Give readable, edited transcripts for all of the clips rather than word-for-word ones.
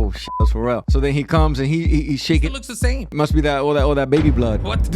oh shit, that's for real. So then he comes and he's shaking. It looks the same. Must be that all that baby blood. What?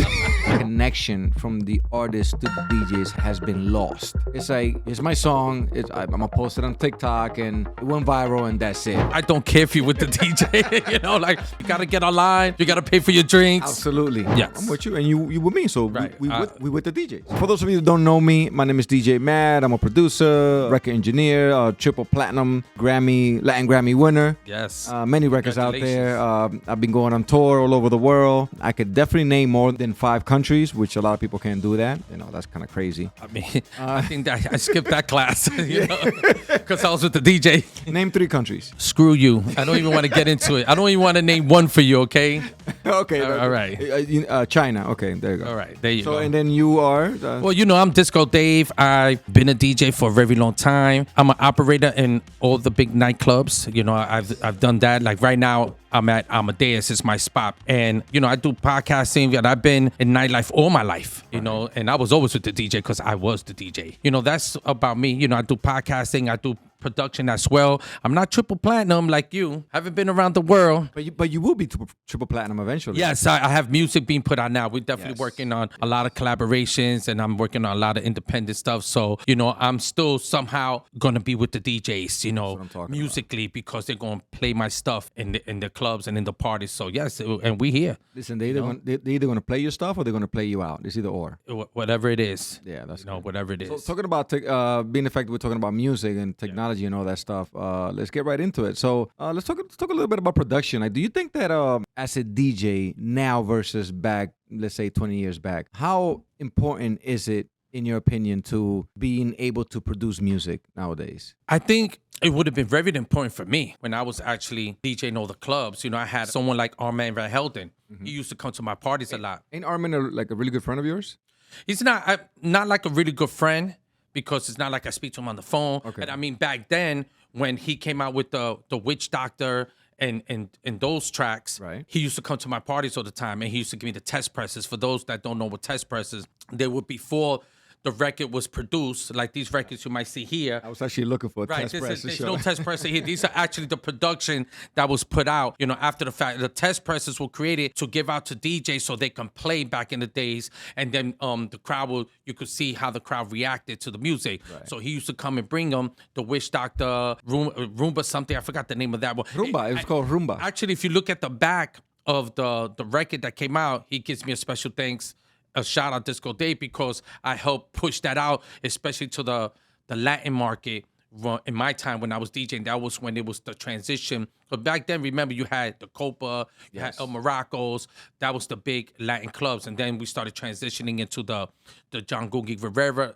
Connection from the artist to the DJs has been lost. It's like, it's my song. I'm gonna post it on TikTok and it went viral and that's it. I don't care if you with the DJ. You know, like you gotta get online. You gotta pay for your drinks. Absolutely. Yes. I'm with you and you with me. So Right. we with the DJs. For those of you that don't know me, my name is DJ Mad. I'm a producer, record engineer, triple platinum Latin Grammy winner. Yes. Many records out there. I've been going on tour all over the world. I could definitely name more than 5 countries, which a lot of people can't do that. You know, that's kind of crazy. I mean, I think that I skipped that class, you know, because I was with the DJ. Name 3 countries. Screw you. I don't even want to get into it. I don't even want to name one for you, okay? Okay. All right. China. Okay, there you go. All right. There you go. So, and then you are? Well, you know, I'm Disco Dave. I've been a DJ for a very long time. I'm an operator in all the big nightclubs. You know, I've done that. Like right now, I'm at Amadeus. It's my spot. And, you know, I do podcasting and I've been in nightlife all my life, you know, and I was always with the DJ because I was the DJ. You know, that's about me. You know, I do podcasting. I do production as well. I'm not triple platinum like you. Haven't been around the world. But you will be triple platinum eventually. Yes, I have music being put out now. We're definitely working on a lot of collaborations and I'm working on a lot of independent stuff. So, you know, I'm still somehow going to be with the DJs, you know, musically because they're going to play my stuff in the clubs and in the parties. So, yes, and we here. Listen, they're either going to play your stuff or they're going to play you out. It's either or. Whatever it is. Yeah, that's whatever it is. So talking about being effective, we're talking about music and technology and all that stuff. Let's get right into it. So let's talk a little bit about production. Like, do you think that as a DJ now versus back, let's say 20 years back, how important is it, in your opinion, to being able to produce music nowadays? I think it would have been very important for me when I was actually DJing all the clubs. You know, I had someone like Armand Van Helden. He used to come to my parties a lot. Ain't Armand like a really good friend of yours? He's not like a really good friend because it's not like I speak to him on the phone. Okay. And I mean, back then when he came out with the Witch Doctor and those tracks, right, he used to come to my parties all the time and he used to give me the test presses. For those that don't know what test presses, they were before the record was produced, like these records you might see here. I was actually looking for a test press. There's no test presser here. These are actually the production that was put out, you know, after the fact. The test presses were created to give out to DJs so they can play back in the days. And then the crowd you could see how the crowd reacted to the music. Right. So he used to come and bring them the Wish Doctor, Roomba something. I forgot the name of that one. Rumba. It was called Rumba. Actually, if you look at the back of the record that came out, he gives me a special thanks. A shout out Disco Dave because I helped push that out, especially to the Latin market. In my time when I was DJing, that was when it was the transition. But back then, remember, you had the Copa, you had El Morocco's. That was the big Latin clubs. And then we started transitioning into the John Googie Rivera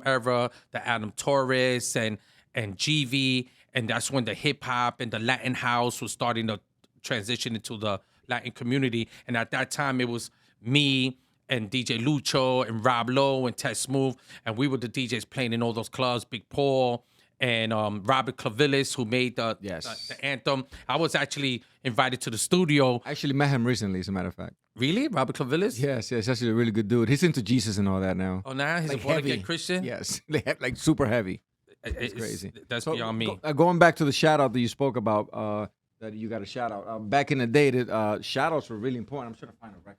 era, the Adam Torres and GV. And that's when the hip hop and the Latin house was starting to transition into the Latin community. And at that time, it was me and DJ Lucho and Rob Lowe and Tess Mo, and we were the DJs playing in all those clubs. Big Paul and Robert Clavillis, who made the anthem. I was actually invited to the studio. I actually met him recently, as a matter of fact. Really? Robert Clavillis? Yes, he's actually a really good dude. He's into Jesus and all that now. Oh, now he's like a born-again Christian? Yes, like super heavy. It's crazy. That's beyond me. Going back to the shout-out that you spoke about, that you got a shout-out. Back in the day, shout-outs were really important. I'm trying to find a record.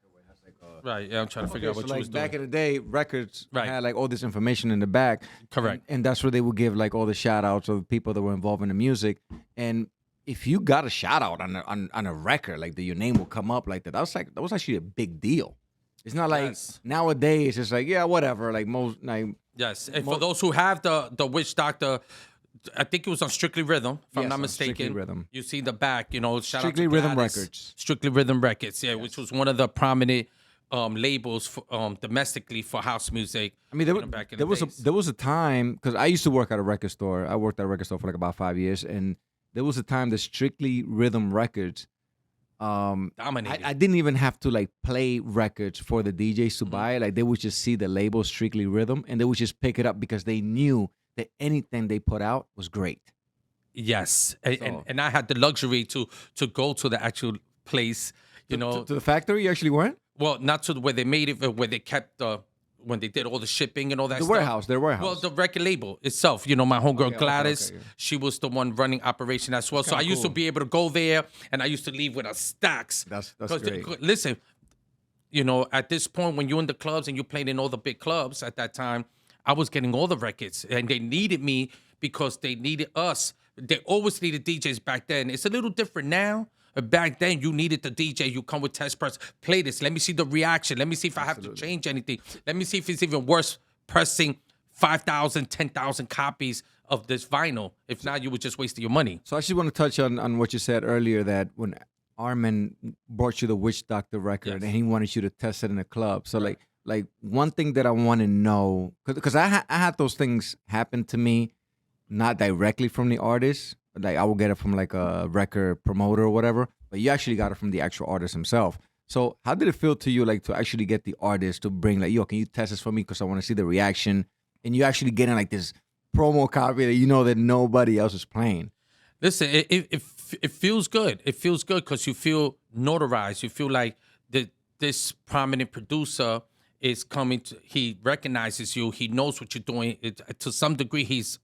Right, yeah, I'm trying to figure out what you was doing. Back in the day, records had like all this information in the back. Correct. And that's where they would give like all the shout outs of people that were involved in the music. And if you got a shout out on a record, like your name will come up like that. That was actually a big deal. It's not like nowadays it's like, yeah, whatever. Like most like yes. And for those who have the Witch Doctor, I think it was on Strictly Rhythm, if I'm not mistaken. Strictly Rhythm. You see the back, you know, shout Strictly out to Rhythm Gladys. Records. Strictly Rhythm Records, yeah, which was one of the prominent labels for, domestically for house music. I mean, there was a time, because I used to work at a record store. I worked at a record store for like about 5 years, and there was a time that Strictly Rhythm Records dominated. I didn't even have to like play records for the DJs to buy it. Like they would just see the label Strictly Rhythm, and they would just pick it up because they knew that anything they put out was great. Yes, and I had the luxury to go to the actual place. You know, to the factory. You actually went? Well, not to where they made it, but where they kept when they did all the shipping and all that The stuff. warehouse, their warehouse. Well, the record label itself, you know, my homegirl Okay, Gladys, okay, yeah. she was the one running operation as well. So I kinda used to cool. be able to go there, and I used to leave with a stacks. That's 'Cause great. listen, you know, at this point when you're in the clubs and you're playing in all the big clubs at that time, I was getting all the records, and they needed me because they needed us. They always needed DJs back then. It's a little different now. Back then, you needed the DJ. You come with test press, play this. Let me see the reaction. Let me see if I have to change anything. Let me see if it's even worse pressing 5,000, 10,000 copies of this vinyl. If not, you would just waste your money. So I just want to touch on what you said earlier, that when Armin brought you the Witch Doctor record Yes. and he wanted you to test it in a club. So like one thing that I want to know, because I had those things happen to me, not directly from the artist. Like I will get it from like a record promoter or whatever, but you actually got it from the actual artist himself. So how did it feel to you, like, to actually get the artist to bring, like, yo, can you test this for me because I want to see the reaction, and you actually getting like this promo copy that you know that nobody else is playing? Listen, it feels good. It feels good because you feel notarized. You feel like this prominent producer is coming to, he recognizes you. He knows what you're doing. To some degree, he's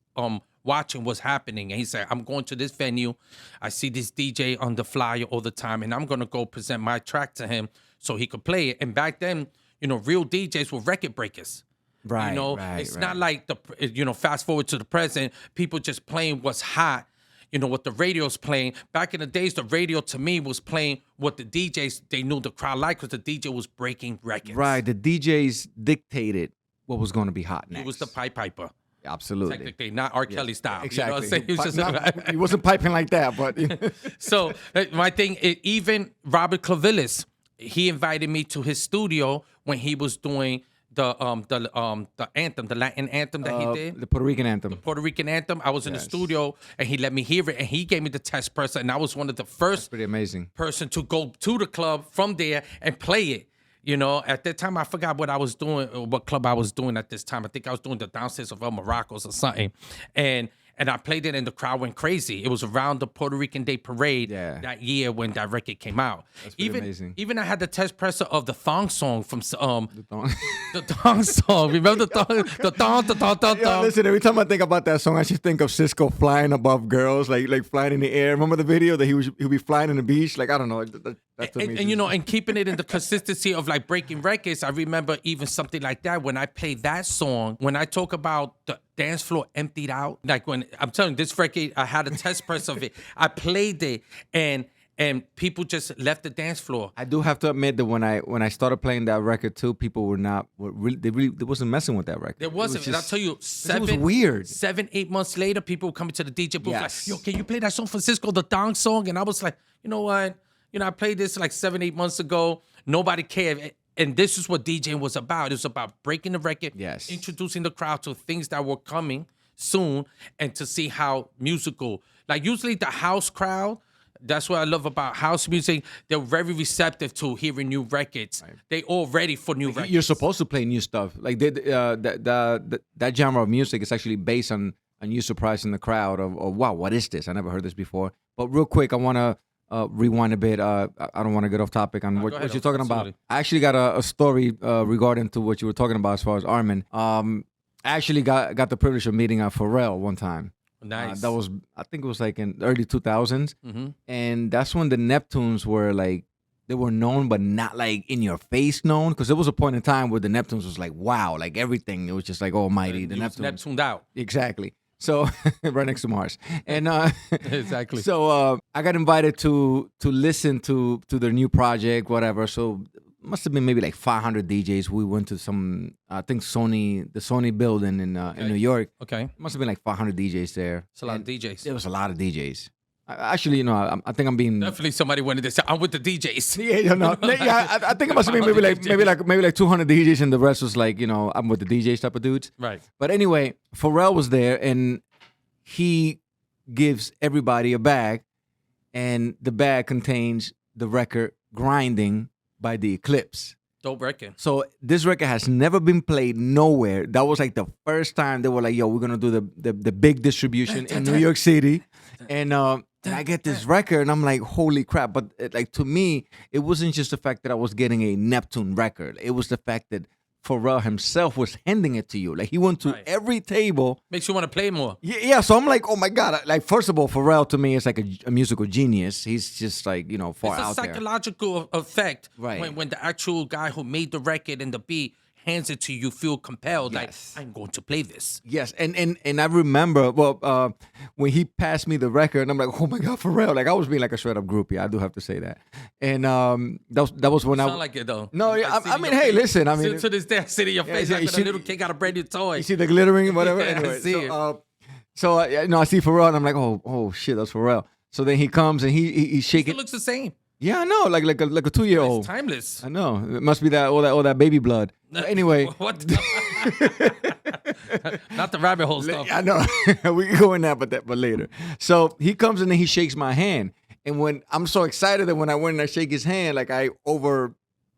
watching what's happening. And he said, I'm going to this venue. I see this DJ on the flyer all the time, and I'm going to go present my track to him so he could play it. And back then, you know, real DJs were record breakers. Right, You know, right, it's right. not like fast forward to the present, people just playing what's hot, you know, what the radio's playing. Back in the days, the radio to me was playing what the DJs, they knew the crowd liked because the DJ was breaking records. Right, the DJs dictated what was going to be hot next. He was the piper, Absolutely. technically, not R. Kelly style. Exactly. You know what I'm saying? He was just, He wasn't piping like that, but So my thing, even Robert Clavillis, he invited me to his studio when he was doing the anthem, the Latin anthem that he did. the Puerto Rican anthem. Puerto Rican anthem. I was in the studio and he let me hear it, and he gave me the test press, and I was one of the first Pretty amazing. person to go to the club from there and play it. You know, at that time I forgot what I was doing, or what club I was doing at this time. I think I was doing the downstairs of El Morocco's or something, and I played it, and the crowd went crazy. It was around the Puerto Rican Day Parade that year when that record came out. That's pretty amazing. Even I had the test presser of the thong song from Thong. the thong song. Remember the thong? Yo, listen, every time I think about that song, I just think of Cisco flying above girls, like flying in the air. Remember the video that he'll be flying in the beach? Like, I don't know. That's amazing. And you know, and keeping it in the consistency of like breaking records. I remember even something like that when I played that song. When I talk about the dance floor emptied out, like when I'm telling you, this record, I had a test press of it. I played it, and people just left the dance floor. I do have to admit that when I started playing that record too, people were really they wasn't messing with that record. There wasn't, and I'll tell you, it was weird. 7-8 months later, people were coming to the DJ booth Yes. like, yo, can you play that song for Cisco, the thong song? And I was like, you know what? You know, I played this like 7-8 months ago. Nobody cared. And this is what DJing was about. It was about breaking the record, Yes. introducing the crowd to things that were coming soon, and to see how musical. Like usually the house crowd, that's what I love about house music. They're very receptive to hearing new records. Right. They all ready for new records. You're supposed to play new stuff. Like that genre of music is actually based on you surprising the crowd of wow, what is this? I never heard this before. But real quick, I want to rewind a bit. I don't want to get off topic on what you're talking about. I actually got a story regarding to what you were talking about as far as Armin. I actually got the privilege of meeting Pharrell one time. Nice. That was, I think it was like in early 2000s. And that's when the Neptunes were like, they were known, but not like in your face known. Because there was a point in time where the Neptunes was like, wow, like everything. It was just like almighty. The Neptunes. Neptuned out. Exactly. So right next to Mars. And exactly. So I got invited to listen to their new project, whatever. So must have been maybe like 500 DJs. We went to some, I think the Sony building in New York. Okay. Must have been like 500 DJs there. It's a lot of DJs. There was a lot of DJs. Actually, you know, I think I'm being definitely somebody wanted to say I'm with the DJs. Yeah, you know, yeah. I think it must have been maybe like 200 DJs, and the rest was like, you know, I'm with the DJs type of dudes. Right. But anyway, Pharrell was there, and he gives everybody a bag, and the bag contains the record "Grinding" by The Eclipse. Dope record. So this record has never been played nowhere. That was like the first time they were like, "Yo, we're gonna do the big distribution in New York City," and I get this record, and I'm like, "Holy crap!" But like to me, it wasn't just the fact that I was getting a Neptune record. It was the fact that Pharrell himself was handing it to you. Like he went to Right. every table. Makes you want to play more. Yeah, so I'm like, oh my God. Like, first of all, Pharrell to me is like a musical genius. He's just like, far It's a out there. psychological effect Right. when the actual guy who made the record and the beat hands it to you, feel compelled, Yes. like, I'm going to play this. Yes, and I remember, when he passed me the record, and I'm like, oh my God, Pharrell. Like, I was being like a straight up groupie. I do have to say that. And that was when Sound like it though. No, yeah, see I in mean, your hey, face. listen, I mean, to this day, I see it in your face yeah, like you when see- a little kid got a brand new toy. you see the glittering, whatever. Yeah, I Anyway, see it. I see Pharrell, and I'm like, oh shit, that's Pharrell. So then he comes and he's It shaking. looks the same. Yeah, I know, like a 2-year-old. It's timeless. I know. It must be that all that baby blood. But anyway, What? Not the rabbit hole stuff. I know. We can go in that, but later. So he comes in and he shakes my hand. And when I'm so excited that when I went and I shake his hand, like I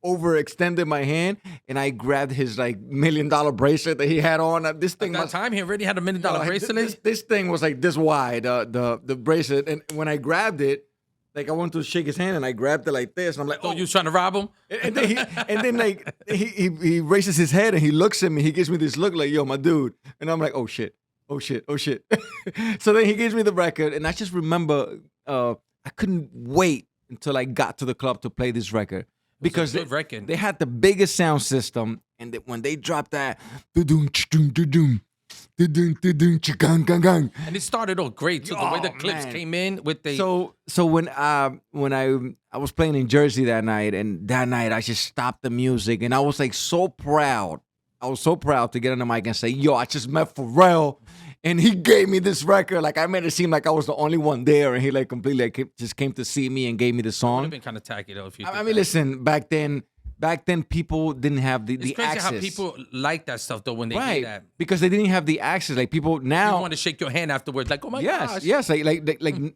overextended my hand and I grabbed his like $1 million bracelet that he had on. This thing At that must time, he already had $1 million like, bracelet. This thing was like this wide, the bracelet. And when I grabbed it, like I went to shake his hand and I grabbed it like this. And I'm like, Oh, you was trying to rob him? and then like he raises his head and he looks at me. He gives me this look like, yo, my dude. And I'm like, oh shit. So then he gives me the record, and I just remember I couldn't wait until I got to the club to play this record because good record. they had the biggest sound system, and when they dropped that, doo-doom, ch-doom, doo-doom, doo-doom, doo-doom, ch-gang-gang-gang. And it started off great too. The way the Oh, clips man. came in with the So when I was playing in Jersey that night, and that night I just stopped the music, and I was like so proud. I was so proud to get on the mic and say, "Yo, I just met Pharrell, and he gave me this record." Like I made it seem like I was the only one there, and he like completely just came to see me and gave me the would song. have been kind of tacky though if you. I did mean, that. listen, back then people didn't have the It's crazy access. how people like that stuff though when they hear right, that. because they didn't have the access. Like people You now. want to shake your hand afterwards, like, oh my Yes, gosh. yes.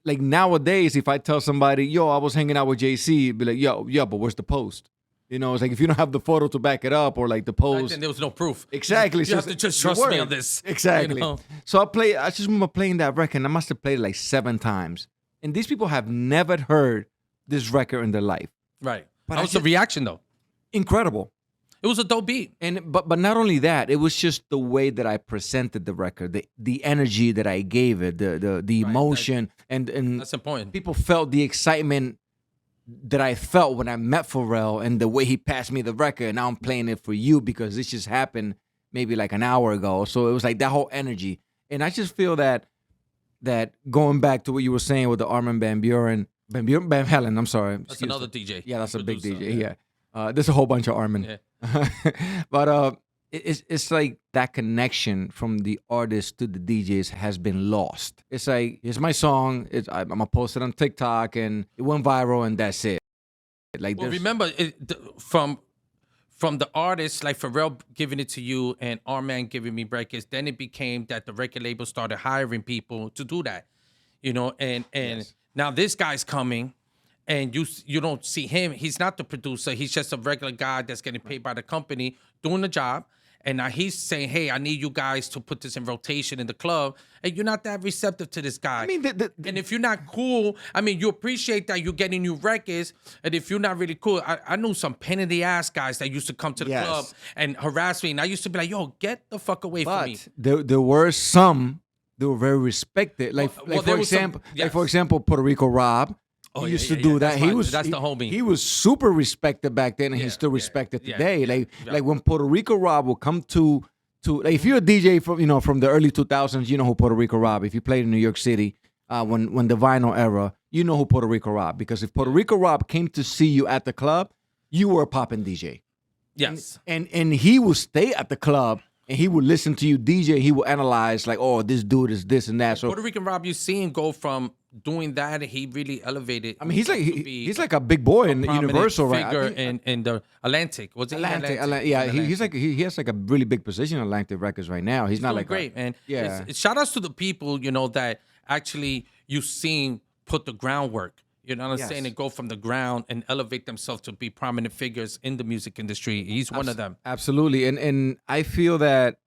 Like nowadays, if I tell somebody, "Yo, I was hanging out with JC," be like, "Yo, yeah, but where's the post?" It's like if you don't have the photo to back it up, or like the Back post. then there was no proof. Exactly. You so have to it's just the trust me word. on this. Exactly. You know? So I just remember playing that record, and I must have played it like 7 times. And these people have never heard this record in their life. Right. But That I was the just- reaction though. Incredible. It was a dope beat. And but not only that, it was just the way that I presented the record, the energy that I gave it, the emotion, and That's important. people felt the excitement that I felt when I met Pharrell, and the way he passed me the record. And now I'm playing it for you because this just happened maybe like an hour ago. So it was like that whole energy. And I just feel that going back to what you were saying with the Armin Van Halen, I'm sorry. That's Excuse another me. DJ. Yeah, that's a big producer, DJ. Yeah. There's a whole bunch of Armin. Yeah. But it's like that connection from the artist to the DJs has been lost. It's like, here's my song. I'm gonna post it on TikTok, and it went viral, and that's it. Like, Well, there's- remember from the artist like Pharrell giving it to you and Arman giving me records, then it became that the record label started hiring people to do that, and Yes. now this guy's coming, and you don't see him. He's not the producer. He's just a regular guy that's getting paid by the company doing the job. And now he's saying, "Hey, I need you guys to put this in rotation in the club," and you're not that receptive to this guy. I mean, And if you're not cool, I mean, you appreciate that you're getting new records. And if you're not really cool, I knew some pain in the ass guys that used to come to the Yes. club and harass me. And I used to be like, yo, get the fuck away from me. but there were some that were very respected. Like, Well, like there for was some- example, yes. Puerto Rico Rob. Oh, He yeah, used yeah, to do yeah. that. That's that's the homie. He was super respected back then, and he's still respected yeah, today. yeah, like when Puerto Rico Rob will come to like, if you're a DJ from the early 2000s, you know who Puerto Rico Rob. If you played in New York City, when the vinyl era, you know who Puerto Rico Rob, because if Puerto Rico Rob came to see you at the club, you were a poppin' DJ. Yes. And he will stay at the club, and he will listen to you DJ. He will analyze like, oh, this dude is this and that. So Puerto Rican Rob, you see him go from doing that, and he really elevated. I mean, he's like himself to be he's like a big boy in prominent Universal, right? I figure think- in the Atlantic. Was it Atlantic, Atlantic? yeah. Atlantic. He's like he has like a really big position in Atlantic Records right now. He's not Doing like great, man. yeah. Shout outs to the people, that actually you seen put the groundwork. You know what I'm Yes. saying? And go from the ground and elevate themselves to be prominent figures in the music industry. He's one of them. Absolutely, and I feel that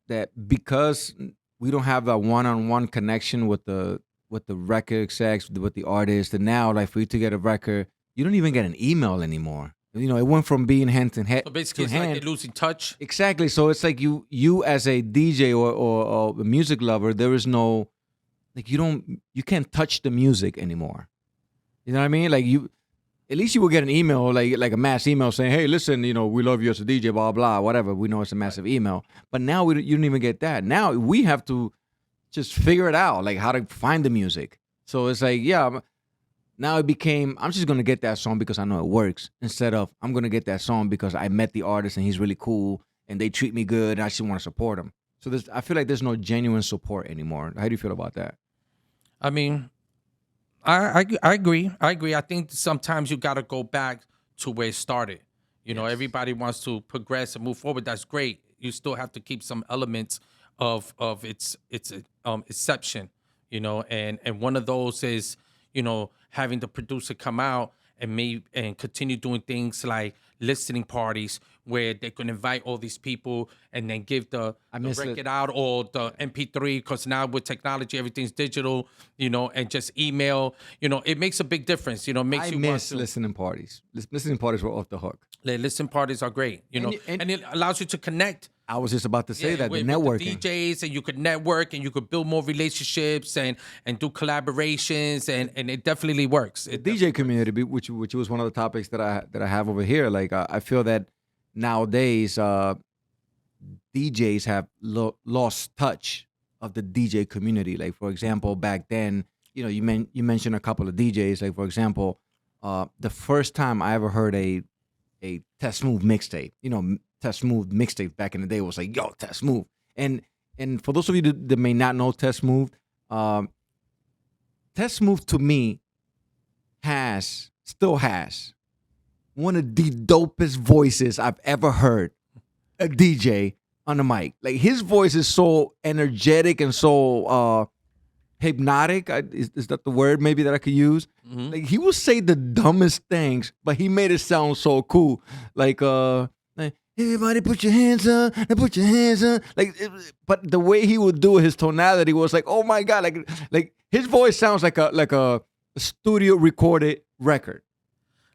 because we don't have that one-on-one connection with the record execs, with the artist, and now like for you to get a record, you don't even get an email anymore. It went from being hand to So basically, to it's hand. like they're losing touch. Exactly. So it's like you as a DJ or a music lover, there is no, like, you can't touch the music anymore. You know what I mean? Like, at least you will get an email, like a mass email saying, "Hey, listen, we love you as a DJ, blah blah, whatever." We know it's a massive email, but now you don't even get that. Now we have to just figure it out, like how to find the music. So it's like, yeah, now it became, I'm just gonna get that song because I know it works, instead of I'm gonna get that song because I met the artist and he's really cool and they treat me good and I just want to support him. So I feel like there's no genuine support anymore. How do you feel about that? I mean, I agree. I agree. I think sometimes you got to go back to where it started. Everybody wants to progress and move forward. That's great. You still have to keep some elements of its exception. And one of those is having the producer come out and continue doing things like listening parties where they can invite all these people and then give the miss record it. out or the MP3, because now with technology everything's digital, and just email, it makes a big difference. It makes I you want miss to. listening parties. Listening parties were off the hook. Listen parties are great, And and it allows you to connect. I was just about to say that the with networking. the DJs, and you could network and you could build more relationships and do collaborations, and it definitely works. The DJ community, which was one of the topics that I have over here. Like, I feel that nowadays DJs have lost touch of the DJ community. Like, for example, back then, you mentioned a couple of DJs. Like, for example, the first time I ever heard a Tess Mo mixtape, Tess Mo mixtape back in the day was like, yo, Tess Mo. And for those of you that may not know Tess Mo, Tess Mo to me still has one of the dopest voices I've ever heard a DJ on the mic. Like, his voice is so energetic and so hypnotic. Is that the word maybe that I could use? Mhm. Like, he would say the dumbest things, but he made it sound so cool. Like, everybody put your hands up and put your hands up. But the way he would do it, his tonality was like, oh my God, like his voice sounds like a studio recorded record.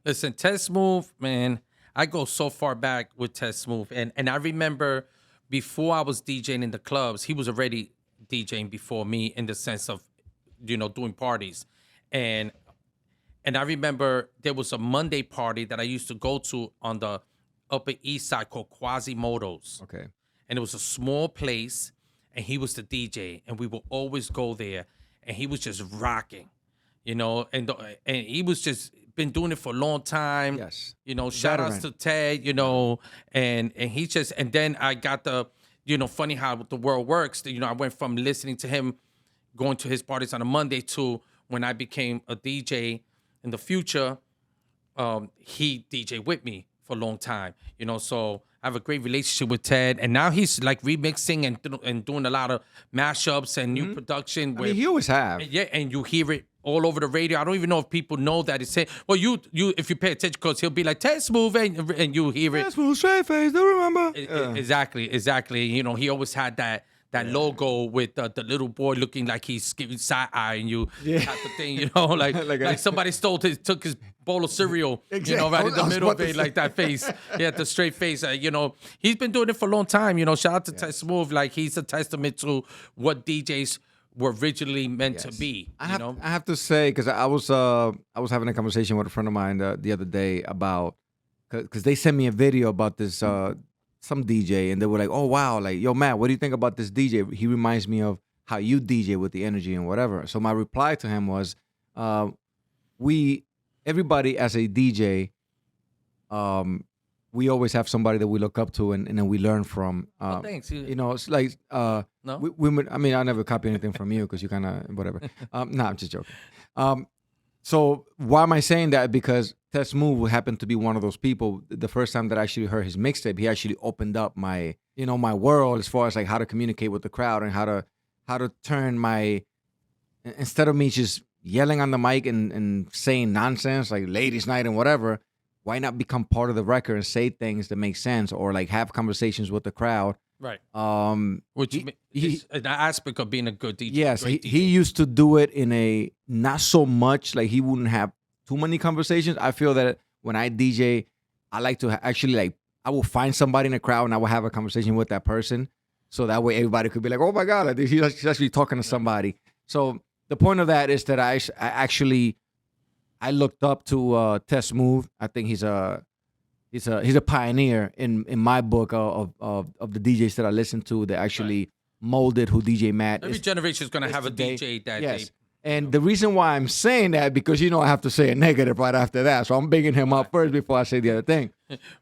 Listen, Tess Move, man, I go so far back with Tess Move. And I remember before I was DJing in the clubs, he was already DJing before me in the sense of, doing parties. And I remember there was a Monday party that I used to go to on the Upper East Side called Quasimodo's. Okay. And it was a small place, and he was the DJ, and we would always go there, and he was just rocking, and he was just been doing it for a long time. Yes. Shout outs to Ted, and he just, and then I got the, funny how the world works. I went from listening to him, going to his parties on a Monday, to when I became a DJ in the future, he DJ with me for a long time, so I have a great relationship with Ted, and now he's like remixing and doing a lot of mashups and new production. I mean, he always have. And you hear it all over the radio. I don't even know if people know that it's saying. Well, you if you pay attention, because he'll be like Tess Move, and you hear it. Tess Mo, straight face, do you remember? Exactly. He always had that logo with the little boy looking like he's giving side eye and you type of thing, like somebody took his bowl of cereal, right in the middle of it, like that face. He had the straight face. He's been doing it for a long time. Shout out to Tess Move. Like, he's a testament to what DJs were originally meant to be. I have to say, because I was having a conversation with a friend of mine the other day about, because they sent me a video about this some DJ, and they were like, oh wow, like, yo Matt, what do you think about this DJ? He reminds me of how you DJ with the energy and whatever. So my reply to him was, everybody as a DJ, we always have somebody that we look up to and then we learn from. Thanks. It's like No? I mean, I never copy anything from you because you kind of whatever. No, I'm just joking. So why am I saying that? Because Tess Mo happened to be one of those people. The first time that I actually heard his mixtape, he actually opened up my world as far as like how to communicate with the crowd and how to turn instead of me just yelling on the mic and saying nonsense like ladies' night and whatever, why not become part of the record and say things that make sense, or like have conversations with the crowd? Right. Which is an aspect of being a good DJ. Yes, he used to do it in a not so much, like he wouldn't have too many conversations. I feel that when I DJ, I like to actually like I will find somebody in the crowd and I will have a conversation with that person, so that way everybody could be like, oh my god, like, he's actually talking to somebody. So the point of that is that I actually I looked up to Tess Mo. I think he's a pioneer in my book of the DJs that I listen to that actually molded who DJ Matt Every is. generation is gonna have a today. DJ that Yes. they. And the reason why I'm saying that, because I have to say a negative right after that. So I'm bigging him up first before I say the other thing.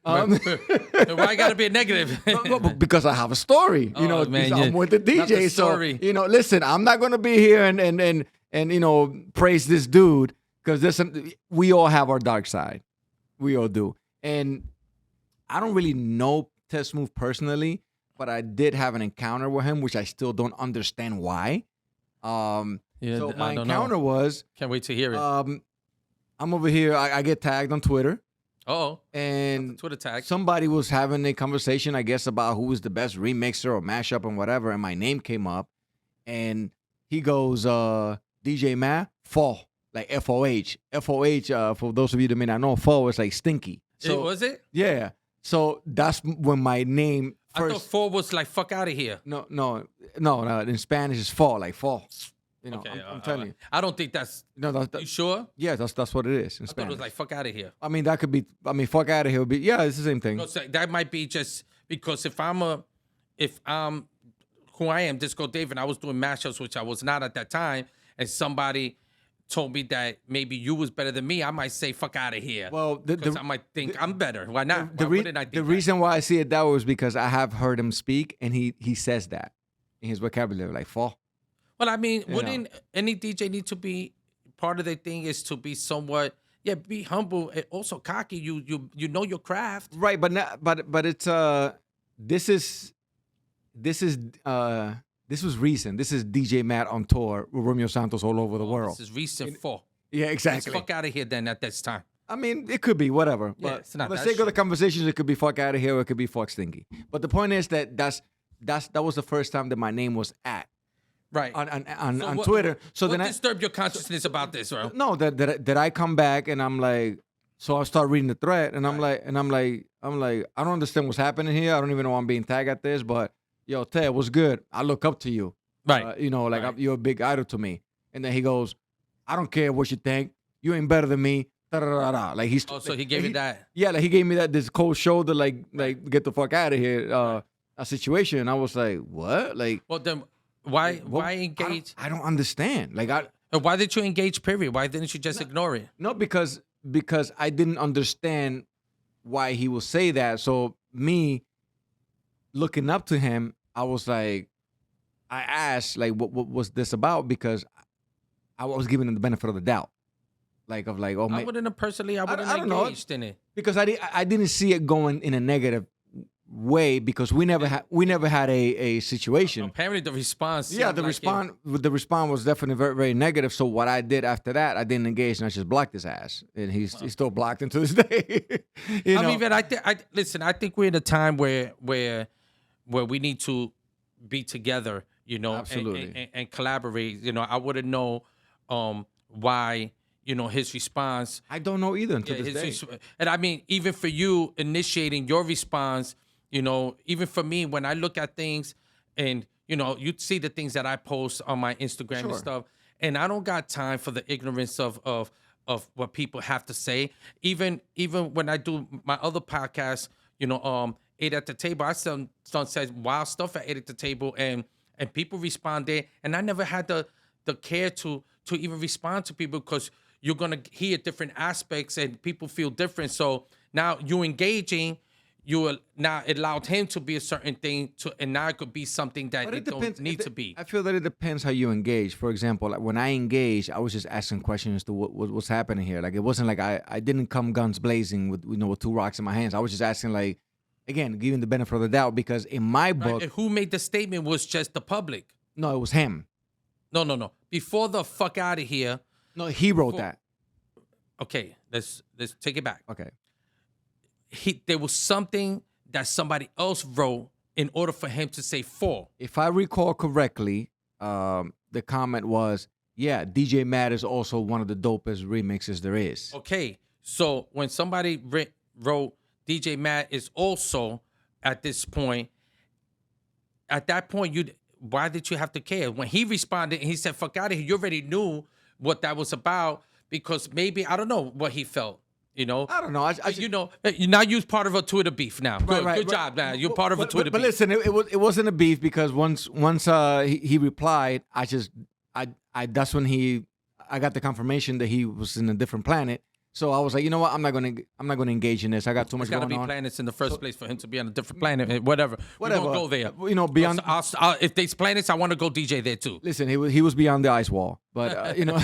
Why gotta be a negative? Because I have a story. Oh, man, I'm with the not the DJ. So, story. listen, I'm not going to be here and praise this dude, because we all have our dark side. We all do. And I don't really know Tess Mo personally, but I did have an encounter with him, which I still don't understand why. So my encounter was, Can't wait to hear it. I'm over here. I get tagged on Twitter, and Twitter tag. somebody was having a conversation, I guess, about who was the best remixer or mashup and whatever, and my name came up, and he goes, DJ Matt, Fall, like FOH. FOH, for those of you that may not know, Fall is like stinky. So, Was it? yeah. So that's when my name first. I thought four was like fuck out of here. No. In Spanish, it's fall, like fall. Okay, I'm telling you. I don't think that's. No, You sure? yeah, that's what it is in I thought Spanish. it was like fuck out of here. I mean, that could be. I mean, fuck out of here would be. Yeah, it's the same thing. Because that might be just because if I'm who I am, Disco Dave, and I was doing mashups, which I was not at that time, and somebody told me that maybe you was better than me, I might say fuck out of here. Well, because I might think I'm better. Why not? The Why wouldn't I think the that? reason why I see it that way is because I have heard him speak, and he says that in his vocabulary, like fall. Well, I mean, You wouldn't any DJ need to be part of their thing is to be somewhat, be humble and also cocky. You know your craft. Right, but it's this was recent. This is DJ Matt on tour with Romeo Santos all over the world. This is recent fall. Yeah, Let's exactly. fuck out of here then at this time. I mean, it could be whatever. Yeah, But it's not for the that sake of the shit. conversations, it could be fuck out of here, or it could be fuck stinky. But the point is that that was the first time that my name was at Right. on Twitter. So what then disturbed your consciousness about this, bro? no, that I come back and I'm like, so I start reading the thread and I'm like, I don't understand what's happening here. I don't even know why I'm being tagged at this, but yo, Ted, what's good? I look up to you. Right. Like you're a big idol to me. And then he goes, I don't care what you think. You ain't better than me. Da-da-da-da. Like he's. Oh, so he gave you that. Yeah, like he gave me this cold shoulder, like get the fuck out of here, a situation. And I was like, what? Like, Well, then why what- engage? I don't understand. Like Why did you engage? Period. Why didn't you just ignore it? no, because I didn't understand why he would say that. So me looking up to him, I was like, I asked like, what was this about? Because I was giving him the benefit of the doubt, oh I man, wouldn't have personally. I wouldn't have don't know. engaged in it. because I didn't see it going in a negative way because we never had a situation. Apparently, the response. Yeah, seemed the like response was definitely very, very negative. So what I did after that, I didn't engage and I just blocked his ass, and he's still blocked until this day. I mean, but listen. I think we're in a time where we need to be together. Absolutely. and collaborate. I wouldn't know why. His response. I don't know either until Yeah, this day. and I mean, even for you initiating your response, even for me, when I look at things and, you see the things that I post on my Instagram and Sure. stuff, and I don't got time for the ignorance of what people have to say. Even when I do my other podcast, Eight at the Table, I some says wild stuff at Eight at the Table, and people responded, and I never had the care to even respond to people because you're gonna hear different aspects and people feel different. So now you engaging, now it allowed him to be a certain thing and now it could be something that But it don't need to be. I feel that it depends how you engage. For example, like when I engage, I was just asking questions as to what's happening here. Like it wasn't like I didn't come guns blazing with with two rocks in my hands. I was just asking, like, again, giving the benefit of the doubt, because in my book, And who made the statement was just the public. no, it was him. No. Before the fuck out of here. No, he wrote that. Okay, let's take it back. Okay. There was something that somebody else wrote in order for him to say four. If I recall correctly, the comment was, yeah, DJ Matt is also one of the dopest remixes there is. Okay, so when somebody wrote DJ Matt is also at this point. At that point, why did you have to care? When he responded and he said, "Fuck out of here," you already knew what that was about because maybe I don't know what he felt. You know, I don't know. you know, now you're part of a Twitter beef now. Good job, man. You're part of a Twitter but beef. listen, it wasn't a beef because once he replied, I that's when I got the confirmation that he was in a different planet. So I was like, you know what? I'm not gonna engage in this. I got too much There's got to going be on. planets in the first place for him to be on a different planet. Whatever. We won't go there. You know, beyond. If there's planets, I want to go DJ there too. Listen, he was beyond the ice wall, but you know,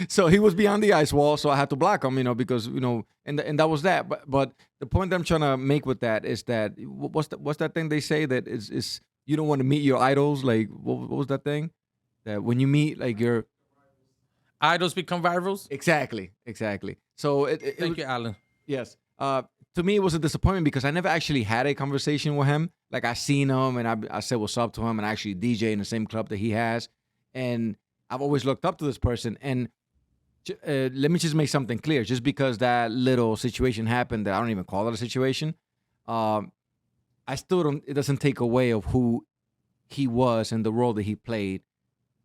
so he was beyond the ice wall, so I had to block him, you know, because you know, and that was that. But the point I'm trying to make with that is that what's that thing they say that is you don't want to meet your idols? Like what was that thing that when you meet like your idols become virals? Exactly. So Thank you, Alan. Yes. To me, it was a disappointment because I never actually had a conversation with him. Like I seen him and I said what's up to him and I actually DJ in the same club that he has. And I've always looked up to this person. And let me just make something clear. Just because that little situation happened that I don't even call it a situation, I still don't. It doesn't take away of who he was and the role that he played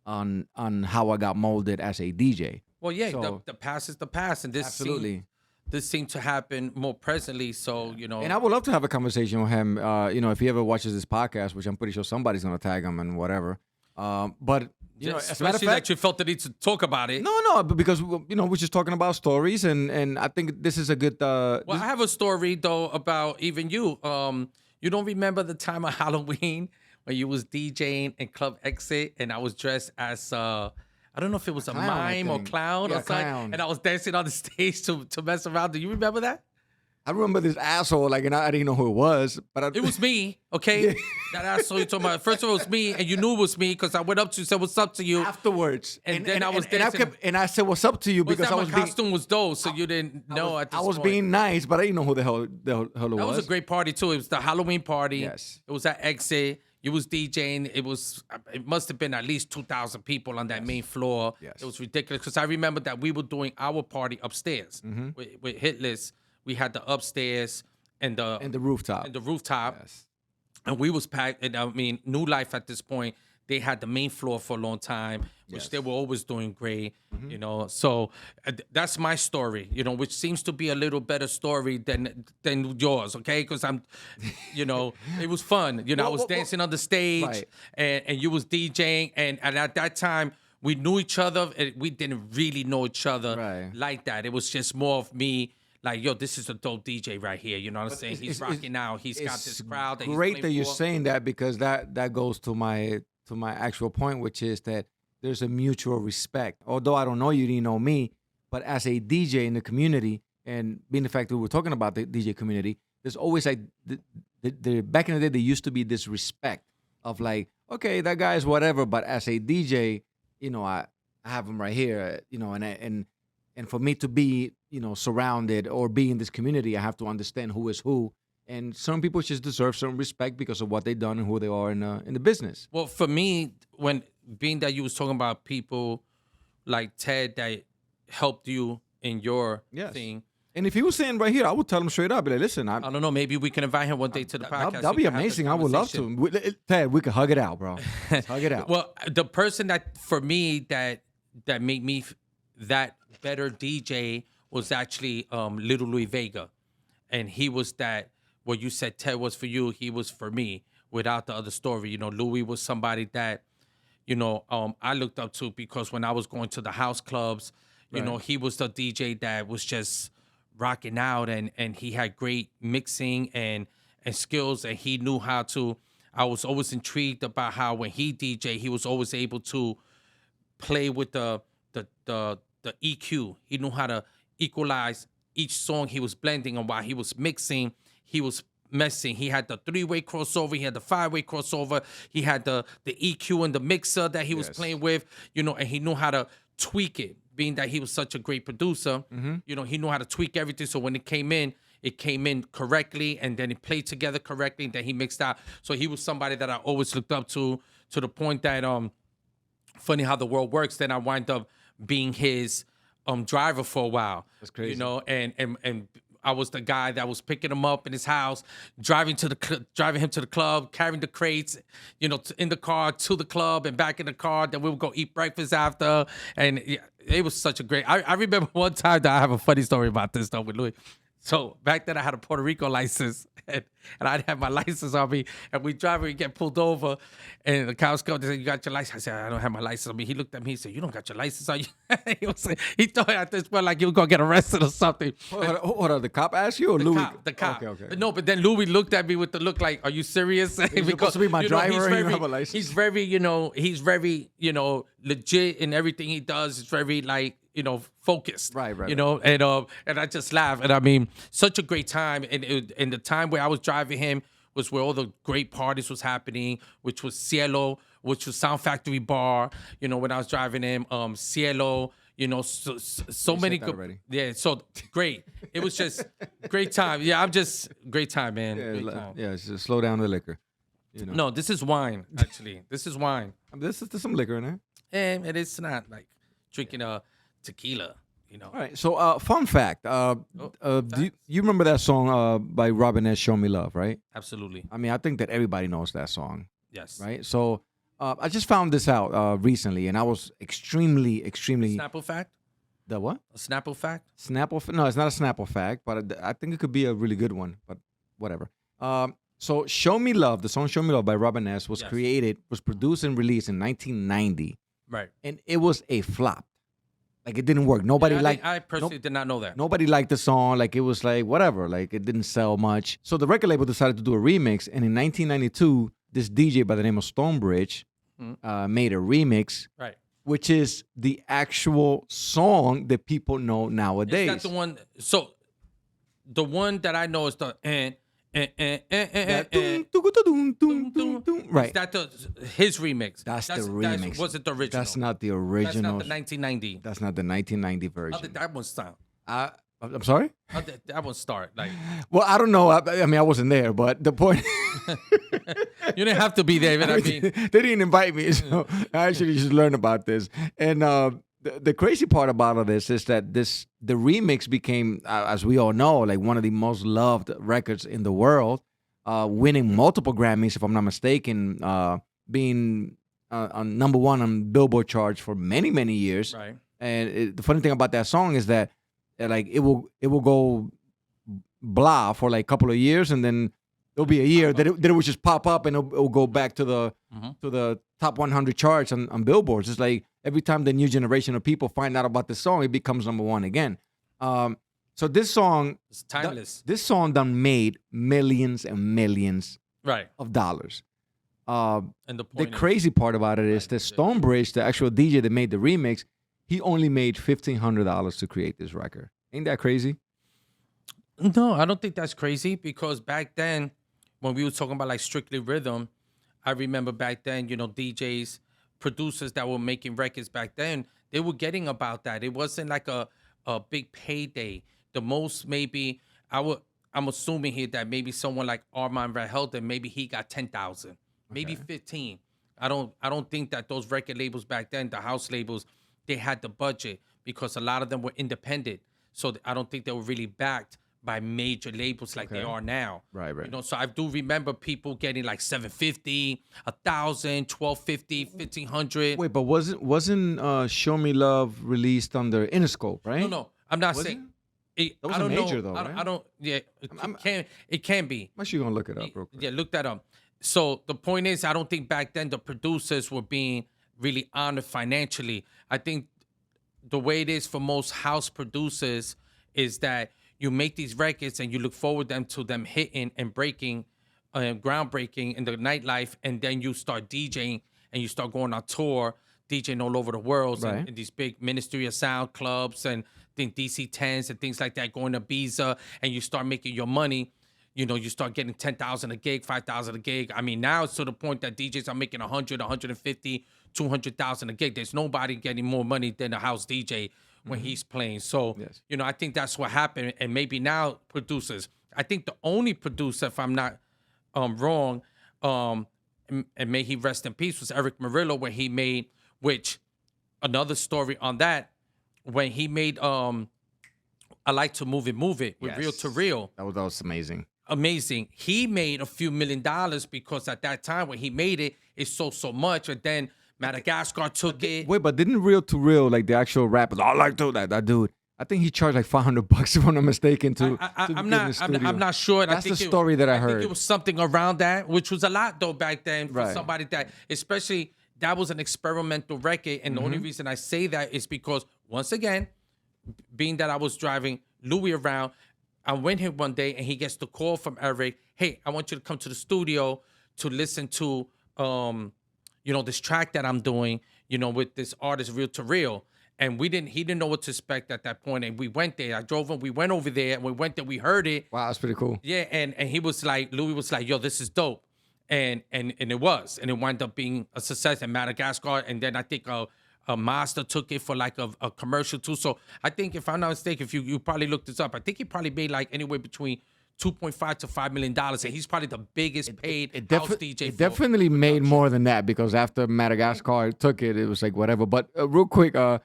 on how I got molded as a DJ. Well, yeah, So, the past is the past, and absolutely. This seemed to happen more presently. So you know, And I would love to have a conversation with him. You know, if he ever watches this podcast, which I'm pretty sure somebody's gonna tag him and whatever. But you know, as a especially matter of fact, that you felt the need to talk about it. no, but because you know we're just talking about stories, and I think this is a good. Well, I have a story though about even you. You don't remember the time of Halloween when you was DJing in Club Exit, and I was dressed as I don't know if it was a clown, I mime or think. clown Yeah, or something, clown. and I was dancing on the stage to mess around. Do you remember that? I remember this asshole, like, and I didn't know who it was, but It was me, okay? That asshole you talking about. First of all, it was me, and you knew it was me because I went up to you, said, "What's up to you?" afterwards, And then I was and I dancing. and I said, "What's up to you?" Was Because that I my was being, costume was dope, so you didn't know at this I was point. being nice, but I didn't know who the hell it That was a great party too. It was the Halloween party. Yes. It was at Exit. You was DJing. It must have been at least 2,000 people on that main floor. Yes. It was ridiculous because I remember that we were doing our party upstairs Mm-hmm. with Hit List. We had the upstairs and the rooftop. Yes. and we was packed. And I mean, New Life at this point, they had the main floor for a long time, which Yes. they were always doing great, Mm-hmm. you know. So that's my story, you know, which seems to be a little better story than yours, okay? Because I'm, you know, it was fun. You know, I was dancing on the stage, Right. and you was DJing, and at that time we knew each other, and we didn't really know each other Right. like that. It was just more of me. Like, yo, this is a dope DJ right here. You know what I'm saying? He's rocking out. He's got this crowd. That Great he's that you're for. saying that because that goes to my actual point, which is that there's a mutual respect. Although I don't know you, didn't know me, but as a DJ in the community, and being the fact that we're talking about the DJ community, there's always like the back in the day there used to be this respect of like, okay, that guy is whatever, but as a DJ, you know, I have him right here, you know, and for me to be, you know, surrounded or be in this community, I have to understand who is who. And some people just deserve some respect because of what they've done and who they are in the business. Well, for me, when being that you was talking about people like Ted that helped you in your Yes. thing, And if he was sitting right here, I would tell him straight up, be like, listen, I don't know, maybe we can invite him one day to the podcast. that'd be amazing. I would love to. Ted, we could hug it out, bro. Let's hug it out. Well, the person that for me that made me that better DJ was actually Little Louis Vega, and he was that. What you said Ted was for you, he was for me. Without the other story, you know, Louis was somebody that, you know, I looked up to because when I was going to the house clubs, you know, he was the DJ that was just rocking out, and he had great mixing and skills, and he knew how to. I was always intrigued about how when he DJ, he was always able to play with the EQ. He knew how to equalize each song he was blending, and while he was mixing, he was messing. He had the 3-way crossover, he had the 5-way crossover, he had the EQ and the mixer that he was playing with, you know, and he knew how to tweak it. Being that he was such a great producer, you know, he knew how to tweak everything. So when it came in correctly, and then it played together correctly, and then he mixed out. So he was somebody that I always looked up to the point that funny how the world works. Then I wind up being his driver for a while. That's crazy. You know, and I was the guy that was picking him up in his house, driving him to the club, carrying the crates, in the car to the club and back in the car. Then we would go eat breakfast after, and yeah, it was such a great. I remember one time that I have a funny story about this though with Louis. So back then I had a Puerto Rico license and I didn't have my license on me. And we drive and we get pulled over and the cops come and say, you got your license? I said, I don't have my license on me. He looked at me, he said, you don't got your license on you? He thought at this point like you were going to get arrested or something. Hold on, the cop asked you or Louis? The cop. Okay. No, but then Louis looked at me with the look like, are you serious? He's supposed to be my driver and you have a license? He's very, legit in everything he does. It's very like, focused. Right. And I just laugh. And I mean, such a great time. And the time where I was driving him was where all the great parties was happening, which was Cielo, which was Sound Factory Bar. When I was driving him, Cielo. So many good. Yeah, so great. It was just great time. Yeah, great time, man. Yeah, just slow down the liquor. No, this is wine. Actually, this is wine. There's some liquor in there. And it's not like drinking a tequila. All right. So, fun fact. Do you remember that song by Robin S. "Show Me Love"? Right. Absolutely. I mean, I think that everybody knows that song. Yes. Right. So, I just found this out recently, and I was extremely. Snapple fact. The what? A Snapple fact. Snapple? No, it's not a Snapple fact, but I think it could be a really good one. But whatever. So, "Show Me Love," the song "Show Me Love" by Robin S. was produced and released in 1990. Right. And it was a flop. Like it didn't work. Nobody liked. I personally did not know that. Nobody liked the song. Like it was like whatever. Like it didn't sell much. So the record label decided to do a remix. And in 1992, this DJ by the name of Stonebridge made a remix, right? Which is the actual song that people know nowadays. Is that the one? So the one that I know is the right. Is that his remix? That's the remix. Was it the original? That's not the original. That's not the 1990. That's not the 1990 version. How did that one sound? I'm sorry? How did that one start? Like, well, I don't know. I mean, I wasn't there, but the point. You didn't have to be there, but I mean, they didn't invite me, so I actually just learned about this. And the crazy part about all this is that the remix became, as we all know, like one of the most loved records in the world, winning multiple Grammys, if I'm not mistaken, being on number one on Billboard charts for many, many years. Right. And the funny thing about that song is that like it will go blah for like a couple of years, and then there'll be a year that it will just pop up and it'll go back to the top 100 charts on Billboards. It's like every time the new generation of people find out about this song, it becomes number one again. So this song, it's timeless. This song done made millions and millions of dollars. And the crazy part about it is that Stonebridge, the actual DJ that made the remix, he only made $1,500 to create this record. Ain't that crazy? No, I don't think that's crazy because back then, when we were talking about like Strictly Rhythm, I remember back then, DJs, producers that were making records back then, they were getting about that. It wasn't like a big payday. The most maybe I'm assuming here that maybe someone like Armand Van Helden, maybe he got 10,000, maybe 15. I don't think that those record labels back then, the house labels, they had the budget because a lot of them were independent. So I don't think they were really backed by major labels like they are now. Right. So I do remember people getting like 750, 1,000, 1,250, 1,500. Wait, but wasn't Show Me Love released under Interscope, right? No, I'm not saying. That was I don't major know. though, right? I don't. Yeah, it can be. I'm actually gonna look it up real quick. Yeah, look that up. So the point is, I don't think back then the producers were being really honored financially. I think the way it is for most house producers is that you make these records and you look forward to them hitting and breaking, groundbreaking in the nightlife, and then you start DJing and you start going on tour, DJing all over the world in these big Ministry of Sound clubs and think DC-10s and things like that, going to Ibiza, and you start making your money. You start getting 10,000 a gig, 5,000 a gig. I mean, now it's to the point that DJs are making 100, 150, 200,000 a gig. There's nobody getting more money than a house DJ when he's playing. So, I think that's what happened. And maybe now producers, I think the only producer, if I'm not wrong, and may he rest in peace, was Eric Murillo, when he made, which another story on that, when he made, I I Like to Move It with Real to Yes. Real. That was amazing. Amazing. He made a few $1 million because at that time when he made it, it sold so much. And then Madagascar took it. Wait, but didn't Real to Real, like the actual rapper, I like to that dude. I think he charged like $500 if I'm not mistaken to I'm get in not. the studio. I'm not sure. That's the story that I I heard. think it was something around that, which was a lot though back then for Right. somebody that, especially that was an experimental record. And the only reason I say that is because once again, being that I was driving Louis around, I went here one day and he gets the call from Eric. Hey, I want you to come to the studio to listen to, this track that I'm doing, with this artist Real to Real. And he didn't know what to expect at that point. And we went there. I drove him. We went over there and we went there. We heard it. Wow, that's pretty cool. Yeah. And he was like, Louis was like, yo, this is dope. And it was. And it wound up being a success in Madagascar. And then I think a master took it for like a commercial too. So I think if I'm not mistaken, if you probably looked this up, I think he probably made like anywhere between $2.5 to $5 million. And he's probably the biggest paid house DJ. It definitely made more than that because after Madagascar took it, it was like whatever. But real quick, like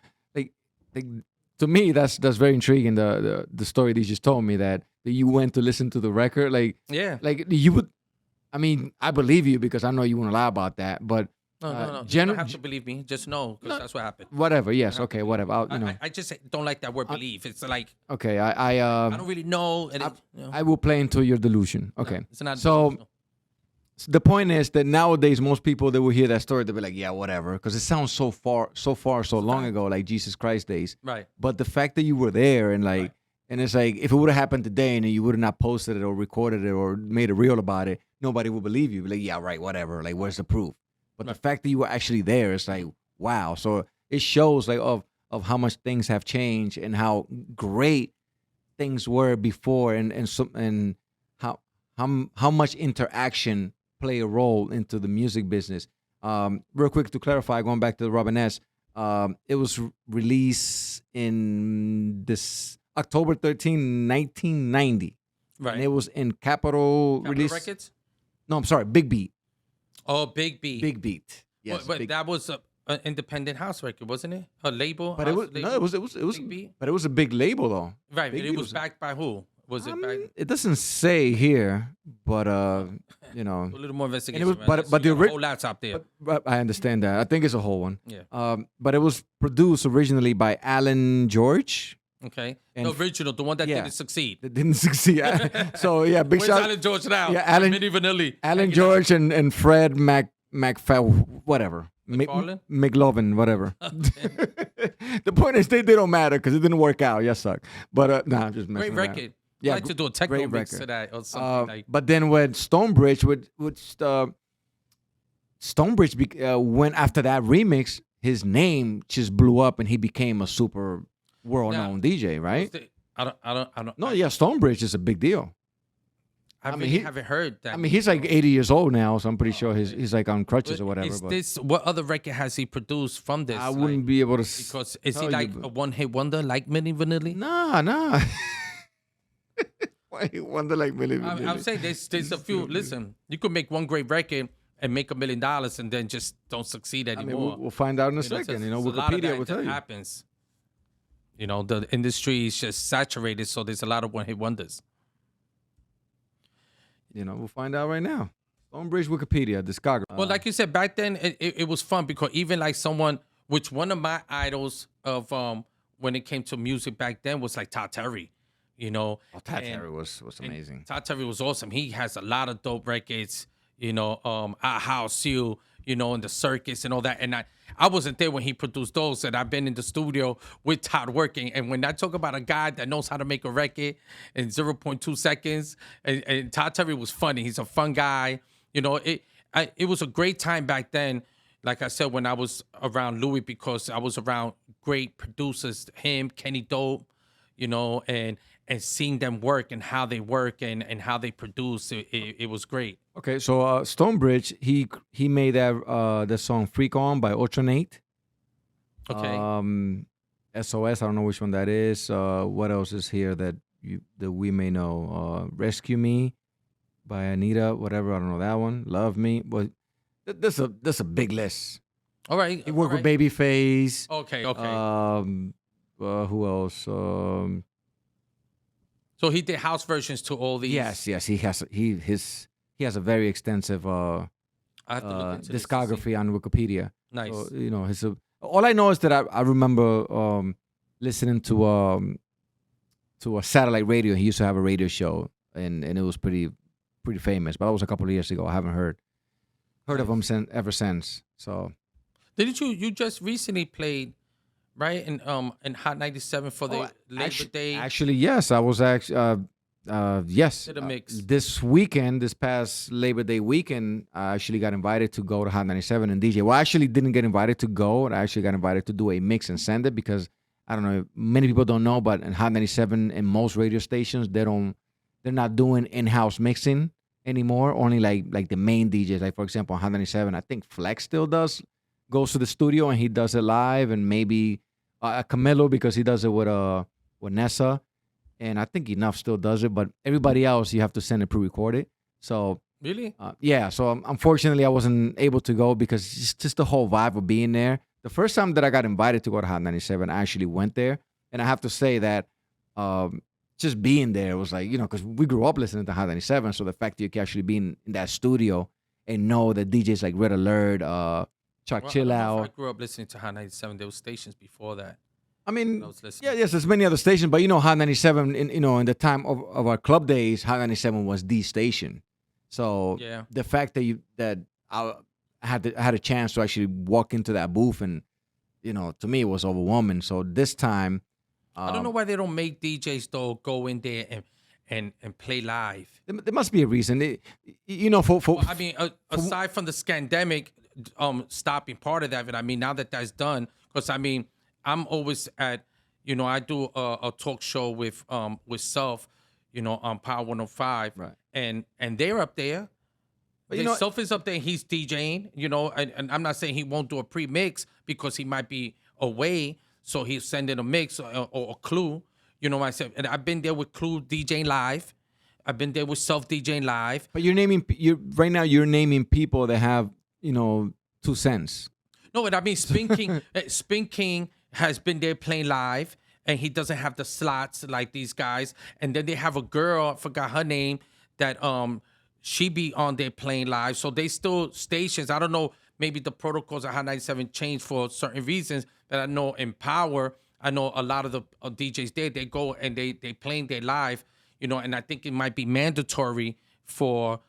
to me, that's very intriguing. The story that you just told me that you went to listen to the record, like you would. I mean, I believe you because I know you wouldn't lie about that. But no. You don't have to believe me. Just know because that's what happened. Whatever. Yes. Okay. Whatever. I just don't like that word believe. It's like okay. I don't really know. And I will play into your delusion. Okay. No, it's not so. delusional. The point is that nowadays most people that will hear that story they'll be like, yeah, whatever, because it sounds so long ago, like Jesus Christ days. Right. But the fact that you were there and like, and it's like if it would have happened today and you would have not posted it or recorded it or made a reel about it, nobody would believe you. Be like, yeah, right, whatever. Like, where's the proof? But the fact that you were actually there, it's like, wow. So it shows like of how much things have changed and how great things were before and how much interaction play a role into the music business. Real quick to clarify, going back to the Robin S., it was released in this October 13, 1990. Right. And it was in Capitol release. Records? No, I'm sorry, Big Beat. Oh, Big Beat. Big Beat. Yes, but that was an independent house record, wasn't it? A label? But it was label? no, it was Big Beat? but it was a big label though. Right, Big but it Beat was backed by who? Was it back? It doesn't say here, but A little more investigation. was- man. but You the got a whole laptop there. but I understand that. I think it's a whole one. Yeah. But it was produced originally by Alan George. Okay. And the original, the one that yeah. didn't succeed. It didn't succeed. So yeah, big Where's shout. Alan George now? Yeah, Alan- Mini Vanilli. Alan George and Fred whatever. McFarlane? McLovin, whatever. The point is they don't matter because it didn't work out. Yes, suck. But nah, I'm just messing Great around. record. Yeah, I'd like to do a techno great mix record. to that or something like. But then when Stonebridge went after that remix, his name just blew up and he became a super world-known DJ, right? I don't. No, yeah, Stonebridge is a big deal. I mean, really haven't heard that. I mean, he's like 80 years old now, so I'm pretty sure he's like on crutches or whatever. Is But this what other record has he produced from this? I wouldn't be able to because is he tell like you, a one-hit wonder like Mini Vanilli? Nah. Why you wonder like Millie? I'm saying there's a few. Listen, you could make one great record and make $1 million and then just don't succeed I mean, anymore. we'll find out in a second. so a lot of Wikipedia that will tell you. happens. The industry is just saturated, so there's a lot of one-hit wonders. We'll find out right now. Stonebridge Wikipedia, discography. Well, like you said, back then it was fun because even like someone, which one of my idols of when it came to music back then was like Todd Terry, Todd Terry was amazing. Todd Terry was awesome. He has a lot of dope records, I House You, in the circus and all that. And I wasn't there when he produced those, and I've been in the studio with Todd working. And when I talk about a guy that knows how to make a record in 0.2 seconds, and Todd Terry was funny. He's a fun guy. It was a great time back then. Like I said, when I was around Louis, because I was around great producers, him, Kenny Dope, and seeing them work and how they work and how they produce, it was great. Okay, so Stonebridge, he made that the song "Freak On" by Ultranate. Okay. SOS, I don't know which one that is. What else is here that we may know? "Rescue Me" by Anita, whatever. I don't know that one. "Love Me," but that's a big list. All right. He worked with Babyface. Okay. Who else? So he did house versions to all these. Yes. He has a very extensive I have to look into this to see. discography on Wikipedia. Nice. So, all I know is that I remember listening to a satellite radio. He used to have a radio show, and it was pretty famous. But that was a couple of years ago. I haven't heard of him ever since. So Didn't you just recently played, right, in Hot 97 for the Labor Day? Actually, yes, I was actually yes. Did a mix. This past Labor Day weekend, I actually got invited to go to Hot 97 and DJ. Well, I actually didn't get invited to go. I actually got invited to do a mix and send it because I don't know. Many people don't know, but in Hot 97 and most radio stations, they're not doing in-house mixing anymore. Only like the main DJs. Like for example, on Hot 97, I think Flex still goes to the studio and he does it live, and maybe Camilo because he does it with Nessa. And I think Enough still does it, but everybody else you have to send it pre-recorded. So Really? yeah. So unfortunately, I wasn't able to go because it's just the whole vibe of being there. The first time that I got invited to go to Hot 97, I actually went there, and I have to say that just being there was like because we grew up listening to Hot 97, so the fact that you can actually be in that studio and know that DJs like Red Alert, Chuck Chill Out. I grew up listening to Hot 97. There were stations before that. I mean, I was listening. yes, there's many other stations, but Hot 97, in the time of our club days, Hot 97 was the station. So Yeah. the fact that I had a chance to actually walk into that booth, and to me it was overwhelming. So this time, I don't know why they don't make DJs though go in there and play live. there must be a reason. For I mean, aside from the scandemic stopping part of that, but I mean, now that that's done, because I mean, I'm always at, I do a talk show with Self, on Power 105, Right. and they're up there. But Self is up there and he's DJing, and I'm not saying he won't do a pre-mix because he might be away, so he's sending a mix or a Clue, what I said. And I've been there with Clue DJing live. I've been there with Self DJing live. but you're naming people that have 2 cents. No, but I mean, Spin King has been there playing live, and he doesn't have the slots like these guys. And then they have a girl, I forgot her name, that she be on there playing live. So they still stations. I don't know, maybe the protocols at Hot 97 changed for certain reasons. But I know in Power, I know a lot of the DJs there, they go and they playing their live, and I think it might be mandatory for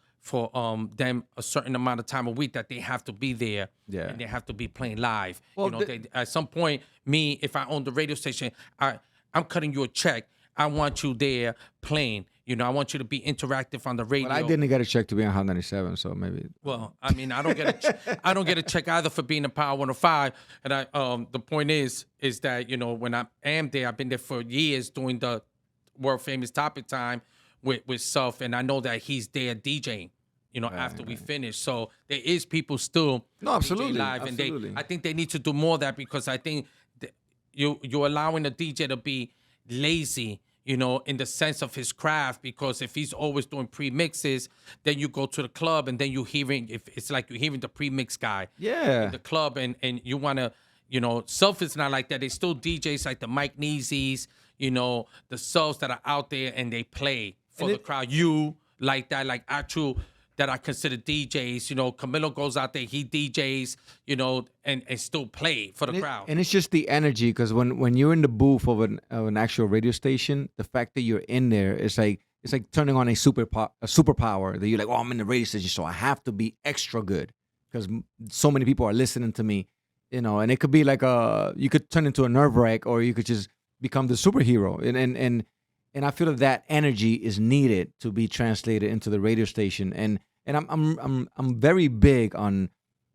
them a certain amount of time a week that they have to be there. Yeah. And they have to be playing live. Well, At some point, me, if I own the radio station, I'm cutting you a check. I want you there playing. I want you to be interactive on the radio. But I didn't get a check to be on Hot 97, so maybe. Well, I mean, I don't get I don't get a check either for being in Power 105. And the point is that when I am there, I've been there for years doing the world famous Topic Time with Self, and I know that he's there DJing. After we finish, so there is people still absolutely, DJ live, absolutely. and I think they need to do more of that because I think you're allowing the DJ to be lazy. In the sense of his craft, because if he's always doing pre-mixes, then you go to the club and then you're hearing, if it's like you're hearing the pre-mix guy Yeah. in the club, and you want to, Self is not like that. They still DJs like the Mike Neezy's, the Selves that are out there and they play for the crowd. You like that, like actual that I consider DJs. Camilo goes out there, he DJs, and still play for the crowd. And it's just the energy, because when you're in the booth of an actual radio station, the fact that you're in there, it's like turning on a superpower that you're like, oh, I'm in the radio station, so I have to be extra good because so many people are listening to me, and it could be like you could turn into a nerve wrack, or you could just become the superhero. And I feel that energy is needed to be translated into the radio station. And I'm very big on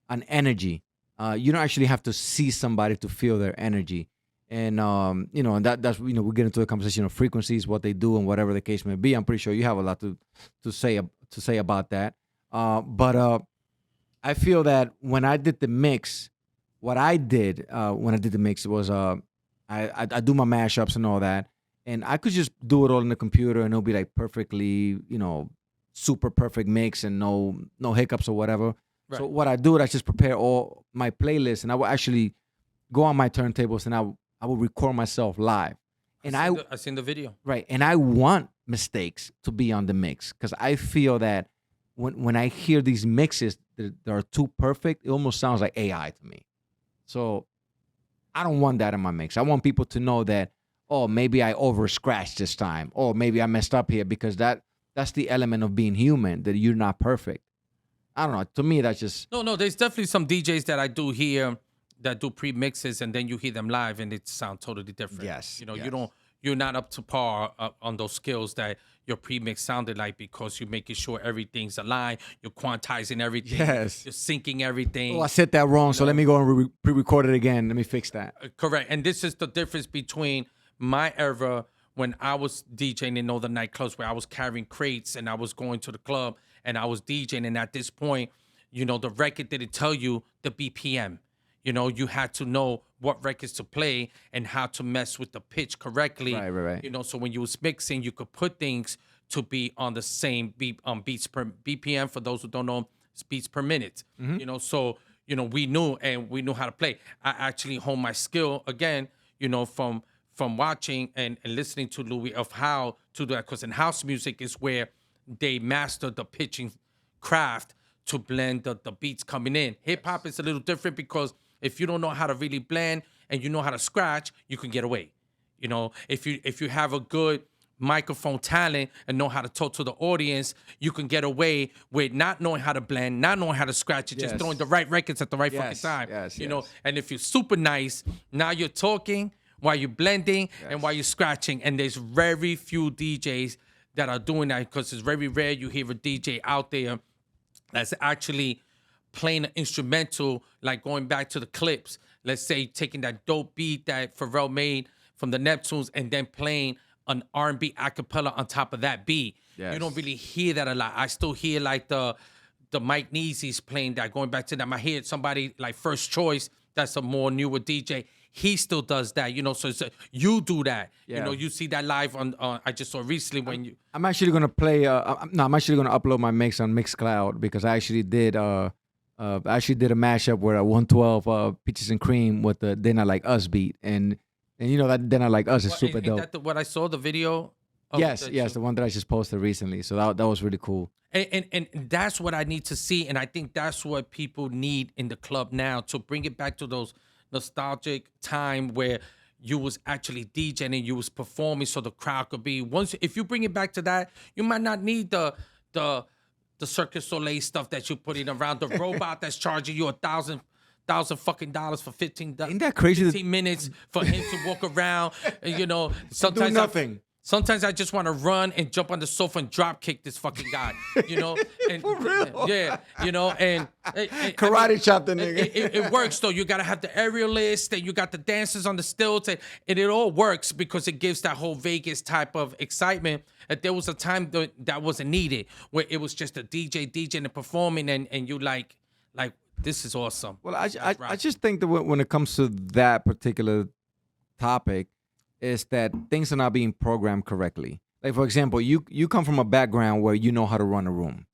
energy. You don't actually have to see somebody to feel their energy. And and that's we get into a conversation of frequencies, what they do, and whatever the case may be. I'm pretty sure you have a lot to say about that. But I feel that when I did the mix, what I did when I did the mix was I do my mashups and all that. And I could just do it all in the computer, and it'll be like perfectly, super perfect mix and no hiccups or whatever. Right. So what I do is I just prepare all my playlists, and I will actually go on my turntables and I will record myself live. And I seen the video. Right. And I want mistakes to be on the mix, because I feel that when I hear these mixes that are too perfect, it almost sounds like AI to me. So I don't want that in my mix. I want people to know that, oh, maybe I over scratched this time, or maybe I messed up here, because that's the element of being human, that you're not perfect. I don't know. To me, that's just No, there's definitely some DJs that I do hear that do pre-mixes, and then you hear them live and it sounds totally different. Yes, You know, yes. you're not up to par on those skills that your pre-mix sounded like, because you're making sure everything's aligned, you're quantizing everything, Yes. you're syncing everything. Oh, I said that wrong, so let me go and pre-record it again. Let me fix that. Correct. And this is the difference between my era when I was DJing in all the nightclubs, where I was carrying crates and I was going to the club and I was DJing. And at this point, you know, the record didn't tell you the BPM. You know, you had to know what records to play and how to mess with the pitch correctly. Right. You know, so when you was mixing, you could put things to be on the same beats per BPM. For those who don't know, it's beats per minute. You know, so you know we knew how to play. I actually honed my skill again. You know, from watching and listening to Louis of how to do that. Because in house music is where they master the pitching craft to blend the beats coming in. Hip hop is a little different, because if you don't know how to really blend and you know how to scratch, you can get away. You know, if you have a good microphone talent and know how to talk to the audience, you can get away with not knowing how to blend, not knowing how to scratch it, just Yes. throwing the right records at the right Yes, fucking time. yes, you know, yes. and if you're super nice, now you're talking while you're blending and while you're scratching. And there's very few DJs that are doing that, because it's very rare you hear a DJ out there that's actually playing an instrumental, like going back to the clips. Let's say taking that dope beat that Pharrell made from the Neptunes and then playing an R&B acapella on top of that beat. Yes. You don't really hear that a lot. I still hear like the Mike Neezy's playing that, going back to them. I hear somebody like First Choice, that's a more newer DJ. He still does that, you know. So you do that, you Yeah. know. You see that live on. I just saw recently when you. I'm actually gonna play. I'm actually gonna upload my mix on Mixcloud, because I actually did. I actually did a mashup where 112 Peaches and Cream with the "Then I Like Us" beat, and you know that "Then I Like Us" is super Ain't dope. that what I saw the video? Of Yes, that yes, you- the one that I just posted recently. So that was really cool. And that's what I need to see, and I think that's what people need in the club now, to bring it back to those nostalgic time where you was actually DJing and you was performing, so the crowd could be. Once if you bring it back to that, you might not need the Cirque du Soleil stuff that you put in around the robot that's charging you $1,000 fucking dollars for 15. Ain't that crazy? 15 minutes for him to walk around. And, you know, sometimes nothing. Sometimes I just want to run and jump on the sofa and drop kick this fucking guy, you know? And, For real? Yeah, you know, and Karate chop the nigga. It works though. You gotta have the aerialist, and you got the dancers on the stilts, and it all works because it gives that whole Vegas type of excitement. That there was a time that wasn't needed, where it was just a DJ DJing and performing, and you like this is awesome. Well, I just think that when it comes to that particular topic, is that things are not being programmed correctly. Like, for example, you come from a background where you know how to run a room,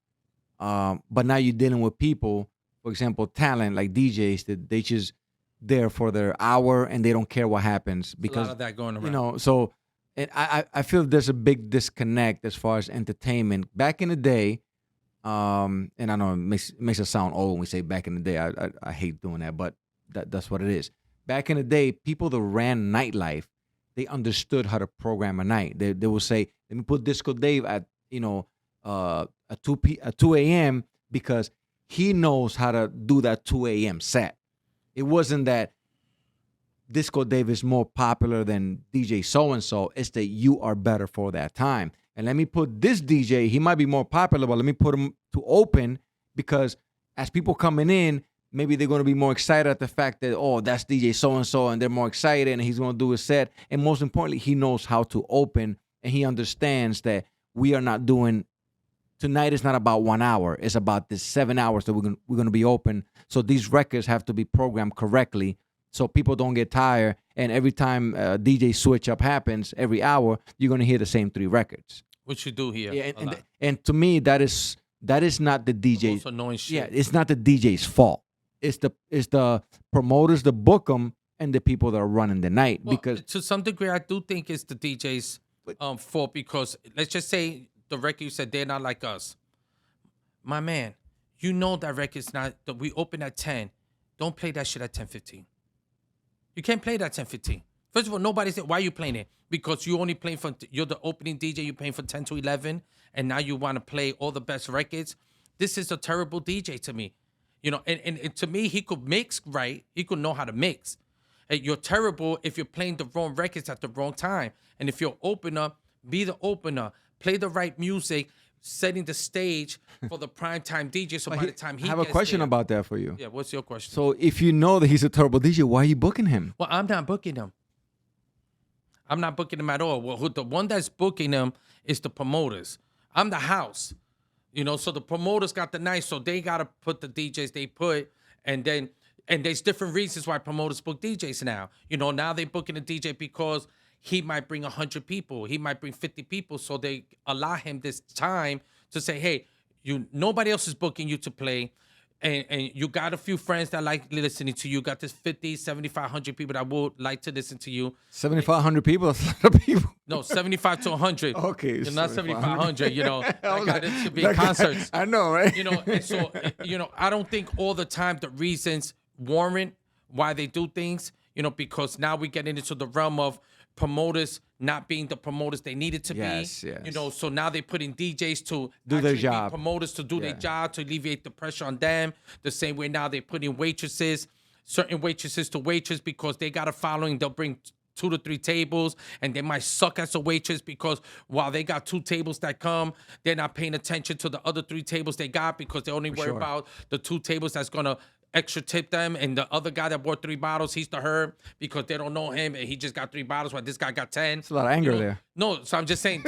but now you're dealing with people, for example, talent like DJs, that they just there for their hour and they don't care what happens, because a lot of that going around. you know. So I feel there's a big disconnect as far as entertainment. Back in the day, and I know it makes us sound old when we say back in the day. I hate doing that, but that's what it is. Back in the day, people that ran nightlife, they understood how to program a night. They will say, let me put Disco Dave at at 2 a.m. because he knows how to do that 2 a.m. set. It wasn't that Disco Dave is more popular than DJ so and so. It's that you are better for that time. And let me put this DJ, he might be more popular, but let me put him to open, because as people coming in, maybe they're going to be more excited at the fact that, oh, that's DJ so-and-so, and they're more excited, and he's going to do his set. And most importantly, he knows how to open, and he understands that we are not doing, tonight is not about 1 hour. It's about the 7 hours that we're going to be open. So these records have to be programmed correctly so people don't get tired. And every time DJ switch up happens, every hour, you're going to hear the same 3 records. Which you do here. Yeah, and to me, that is not the DJ's. Also annoying shit. Yeah, it's not the DJ's fault. It's the promoters, the book 'em, and the people that are running the night. Well, Because to some degree, I do think it's the DJ's for because let's just say the record you said they're not like us. My man, you know that record's not that we open at 10. Don't play that shit at 10:15. You can't play that 10:15. First of all, nobody said why are you playing it? Because you only playing for you're the opening DJ, you're playing for 10 to 11, and now you want to play all the best records. This is a terrible DJ to me. You know, and to me, he could mix right. He could know how to mix. And you're terrible if you're playing the wrong records at the wrong time. And if you're opener, be the opener. Play the right music, setting the stage for the primetime DJ. So by the time he I have a question about that for you. Yeah, what's your question? So if you know that he's a terrible DJ, why are you booking him? Well, I'm not booking him. I'm not booking him at all. Well, the one that's booking him is the promoters. I'm the house. You know, so the promoters got the night, so they got to put the DJs they put. And there's different reasons why promoters book DJs now. You know, now they booking a DJ because he might bring 100 people. He might bring 50 people. So they allow him this time to say, hey, nobody else is booking you to play. And you got a few friends that like listening to you. Got this 50, 7,500 people that would like to listen to you. 7,500 people? That's a lot of people. No, 75 to 100. Okay. You're not 7,500, you know. I got it to be Like, concerts. I know, right? You know, and so, you know, I don't think all the time the reasons warrant why they do things, you know, because now we get into the realm of promoters not being the promoters they needed to be. You know, so now they put in DJs to do their be job. promoters to do their job, to alleviate the pressure on them. The same way now they put in waitresses, certain waitresses to waitress because they got a following. They'll bring 2 to 3 tables and they might suck as a waitress because while they got 2 tables that come, they're not paying attention to the other 3 tables they got because they only worry about the 2 tables that's going to extra tip them, and the other guy that bought 3 bottles, he's the herb because they don't know him and he just got 3 bottles while this guy got 10. It's a lot of anger there. No, so I'm just saying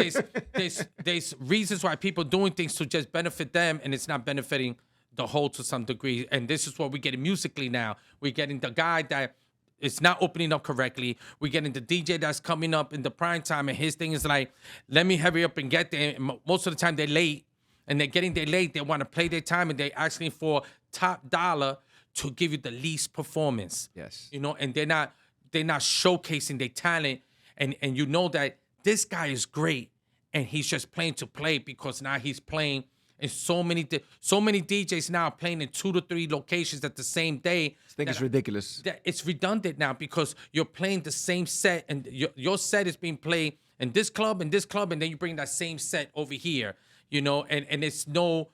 there's reasons why people doing things to just benefit them and it's not benefiting the whole to some degree. And this is what we're getting musically now. We're getting the guy that is not opening up correctly. We're getting the DJ that's coming up in the prime time and his thing is like, let me hurry up and get there. And most of the time they're late and they're getting there late. They want to play their time and they're asking for top dollar to give you the least performance. Yes. You know, and they're not showcasing their talent. And you know that this guy is great and he's just playing to play because now he's playing in so many DJs now playing in 2 to 3 locations at the same day. I think it's ridiculous. It's redundant now because you're playing the same set and your set is being played in this club, and then you bring that same set over here, you know, and it's no...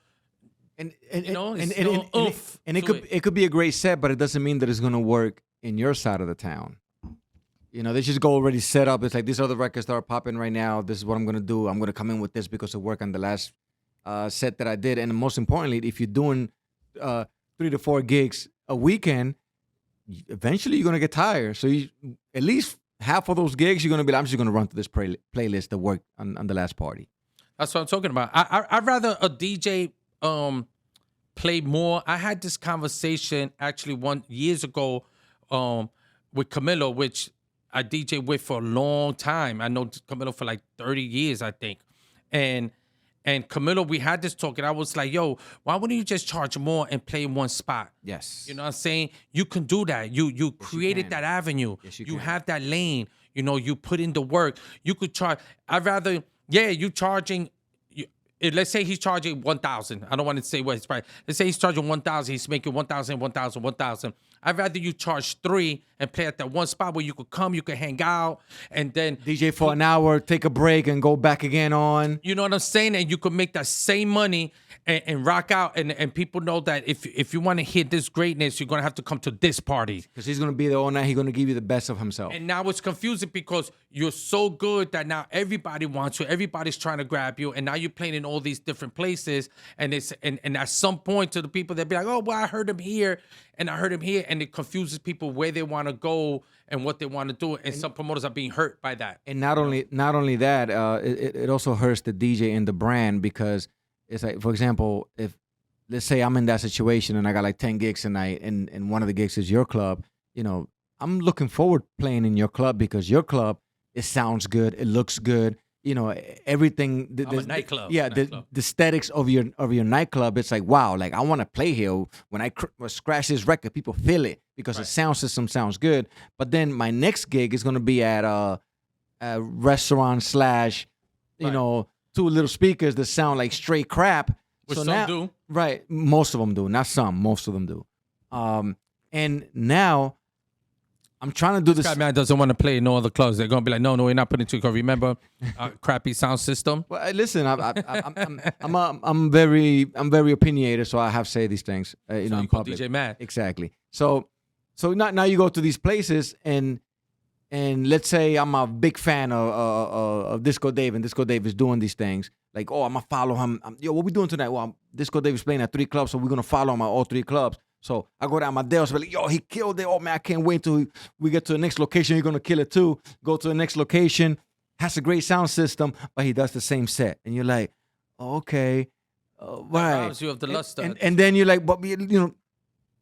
It could be a great set, but it doesn't mean that it's gonna work in your side of the town. You know, they just go already set up. It's like these are the records that are popping right now. This is what I'm gonna do. I'm gonna come in with this because it worked on the last set that I did. And most importantly, if you're doing 3 to 4 gigs a weekend, eventually you're gonna get tired. So at least half of those gigs, you're gonna be like, I'm just gonna run through this playlist that worked on the last party. That's what I'm talking about. I'd rather a DJ play more. I had this conversation actually years ago with Camilo, which I DJ with for a long time. I know Camilo for like 30 years, I think. And Camilo, we had this talk, and I was like, yo, why wouldn't you just charge more and play in one spot? Yes. You know what I'm saying? You can do that. You created that avenue. Yes, you can. have that lane. You know, you put in the work. You could charge. I'd rather, you charging. Let's say he's charging 1,000. I don't want to say what his price. Let's say he's charging 1,000. He's making 1,000, 1,000, 1,000. I'd rather you charge 3 and play at that one spot where you could come, you could hang out, and then DJ for an hour, take a break, and go back again on. You know what I'm saying? And you could make that same money and rock out. And people know that if you want to hit this greatness, you're going to have to come to this party. Because he's going to be there all night. He's going to give you the best of himself. And now it's confusing because you're so good that now everybody wants you. Everybody's trying to grab you. And now you're playing in all these different places. And and at some point to the people, they'll be like, oh, well, I heard him here and I heard him here. And it confuses people where they want to go and what they want to do. And some promoters are being hurt by that. And not only that, it also hurts the DJ and the brand because it's like, for example, if let's say I'm in that situation and I got like 10 gigs tonight and one of the gigs is your club, you know, I'm looking forward playing in your club because your club, it sounds good, it looks good, you know, everything. I'm a nightclub. Yeah, the aesthetics of your nightclub, it's like, wow, like I want to play here. When I scratch this record, people feel it because the sound system sounds good. But then my next gig is going to be at a restaurant slash, you know, two little speakers that sound like straight crap. Which so some now, do. Right. Most of them do. Not some. Most of them do. And now I'm trying to do this. That man doesn't want to play in no other clubs. They're gonna be like, no, we're not putting it because remember, crappy sound system. Well, listen, I'm very opinionated, so I have to say these things, you know, in public. DJ Matt. Exactly. So now you go to these places and let's say I'm a big fan of Disco Dave, and Disco Dave is doing these things. Like, oh, I'm gonna follow him. Yo, what we doing tonight? Well, Disco Dave is playing at 3 clubs, so we're gonna follow him at all 3 clubs. So I go down my Dale's, like, yo, he killed it. Oh man, I can't wait till we get to the next location. You're gonna kill it too. Go to the next location. Has a great sound system, but he does the same set, and you're like, oh, okay, right. Robs you of the luster. And then you're like, but you know,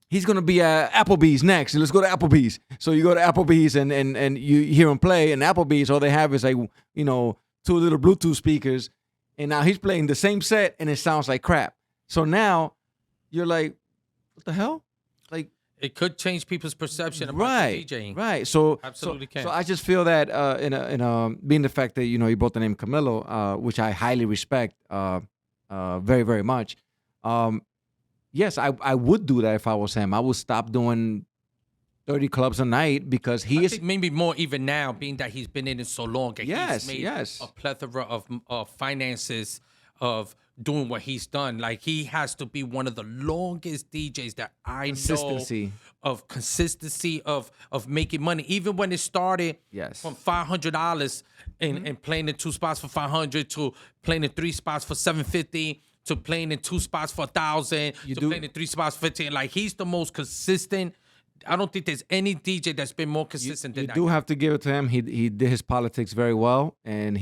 he's gonna be at Applebee's next. Let's go to Applebee's. So you go to Applebee's and you hear him play, and Applebee's all they have is like, you know, 2 little Bluetooth speakers, and now he's playing the same set, and it sounds like crap. So now you're like, what the hell? Like, it could change people's perception about DJing. Right. So absolutely can. So I just feel that being the fact that, you know, you brought the name Camilo, which I highly respect, very, very much. Yes, I would do that if I was him. I would stop doing 30 clubs a night because I think maybe more even now, being that he's been in it so long. And Yes, he's made yes. a plethora of finances of doing what he's done. Like, he has to be one of the longest DJs that I Consistency. know of consistency of making money. Even when it started Yes. from $500 and playing in 2 spots for $500 to playing in 3 spots for $750 to playing in 2 spots for $1,000 to playing in 3 spots for $15. Like, he's the most consistent. I don't think there's any DJ that's been more consistent than that. You do have to give it to him. He did his politics very well, and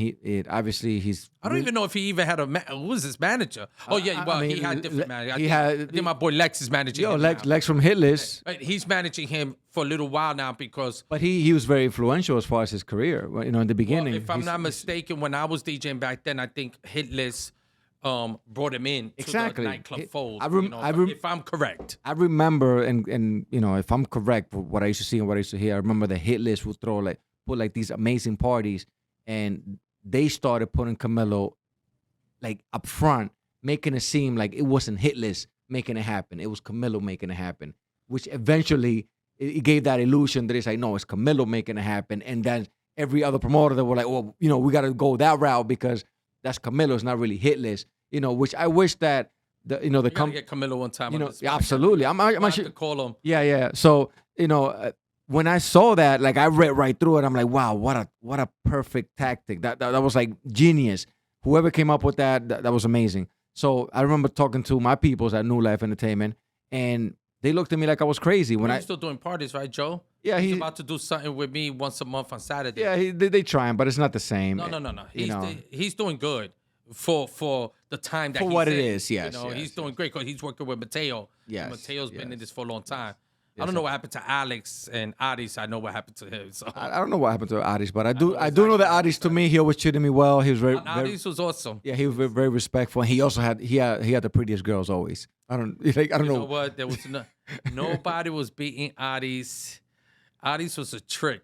obviously he's. I don't even know if he even had who was his manager? Oh yeah, well, he had different managers. I think my boy Lex is managing him Lex from Hitless. He's managing him for a little while now because. But he was very influential as far as his career. You know, in the beginning. Well, if I'm not mistaken, when I was DJing back then, I think Hitless brought him in to the nightclub fold. If I'm correct. I remember, and you know, if I'm correct, what I used to see and what I used to hear, I remember the Hit List would put these amazing parties, and they started putting Camilo like up front, making it seem like it wasn't Hit List making it happen. It was Camilo making it happen, which eventually it gave that illusion that it's like, no, it's Camilo making it happen, and then every other promoter that were like, well, you know, we got to go that route because that's Camilo. It's not really Hit List, you know. Which I wish that the get Camilo one time. You know, absolutely. I should call him. Yeah. So you know, when I saw that, like I read right through it. I'm like, wow, what a perfect tactic. That was like genius. Whoever came up with that was amazing. So I remember talking to my peoples at New Life Entertainment, and they looked at me like I was crazy. He's still doing parties, right, Joe? Yeah, he's about to do something with me once a month on Saturday. Yeah, they trying, but it's not the same. No. He's doing good for the time that for he's what in. it is. Yes, he's doing great because he's working with Mateo. Yes, Mateo's been in this for a long time. Yes, I don't know what happened to Alex and Adis. I know what happened to him. So I don't know what happened to Adis, but I do know that Adis, to me, he always treated me well. He was Adis was awesome. Yeah, he was very, very respectful. And he also had the prettiest girls always. I don't know. You know what? There was nobody was beating Adis. Adis was a trick,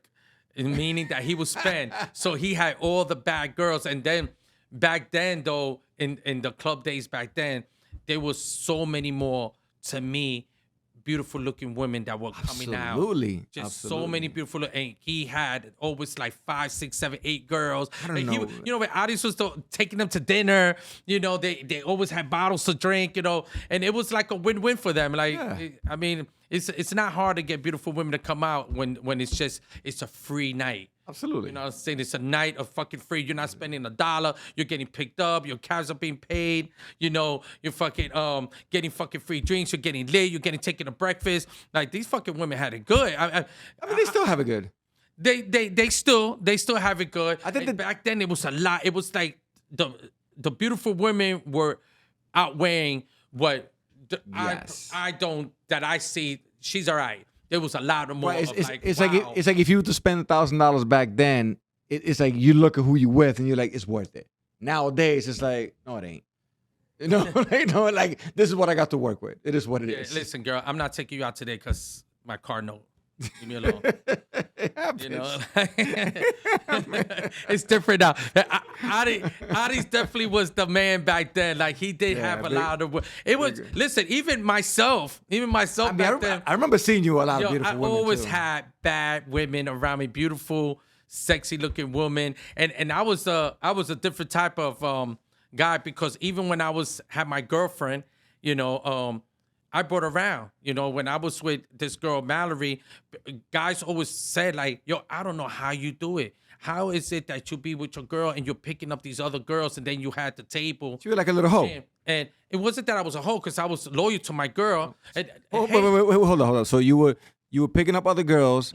meaning that he would spend. So he had all the bad girls, and then back then, though, in the club days back then, there was so many more, to me, beautiful looking women that were coming out. Just so many beautiful. And he had always like 5, 6, 7, 8 girls. I don't know. You know, when Adis was taking them to dinner, you know, they always had bottles to drink, you know, and it was like a win-win for them. Like, I mean, it's not hard to get beautiful women to come out when it's a free night. Absolutely. You know what I'm saying? It's a night of fucking free. You're not spending $1. You're getting picked up. Your cabs are being paid. You know, you're fucking getting fucking free drinks. You're getting lit. You're getting taken to breakfast. Like, these fucking women had it good. I mean, they still have it good. They still have it good. I think back then it was a lot. It was like the beautiful women were outweighing what I see. She's all right. There was a lot more. Right. It's like if you were to spend $1,000 back then, it's like you look at who you with and you're like, it's worth it. Nowadays, it's like, no, it ain't. You know, like this is what I got to work with. It is what it is. Listen, girl, I'm not taking you out today because my car note. Leave me alone. It happens. You know, it's different now. Adi definitely was the man back then. Like he did Yeah, have a big- lot of. It was listen. Even myself back then. I remember seeing you a lot of Yo, beautiful I women always too. had bad women around me, beautiful, sexy looking women, and I was a different type of guy because even when had my girlfriend, I brought her around. When I was with this girl Mallory, guys always said like, "Yo, I don't know how you do it. How is it that you be with your girl and you're picking up these other girls and then you had the table?" You were like a little hoe. And it wasn't that I was a hoe because I was loyal to my girl. And, Oh, hey, wait, hold on. So you were picking up other girls,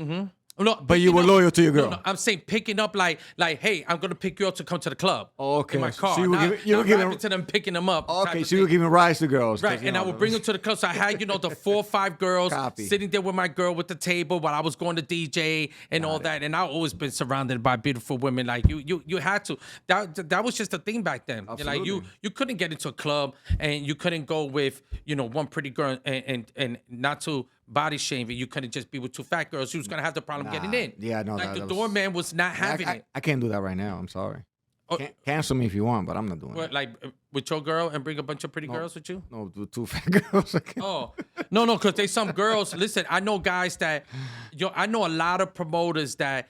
no, but you were picking up- loyal to your girl. No, I'm saying picking up like, hey, I'm gonna pick you up to come to the club. Oh, okay. In my So car. you were Not, giving- you were not giving- rapping to them, picking them up. type Okay, of so you were thing. giving rides to girls. Right, and I would bring them to the club. So I had, the 4 or 5 girls Copy. sitting there with my girl with the table while I was going to DJ and all that. And I've always been surrounded by beautiful women. Like you had to. That was just the thing back then. Like you couldn't get into a club and you couldn't go with one pretty girl and not to body shame it. You couldn't just be with 2 fat girls. You was gonna have the problem getting in. Yeah, no, Like that the was- doorman was not having it. I can't do that right now. I'm sorry. Oh. Cancel me if you want, but I'm not doing What, it. like with your girl and bring a bunch of pretty girls with you? No, with 2 fat girls. I can't. Oh, no, because there's some girls. Listen, I know guys that, I know a lot of promoters that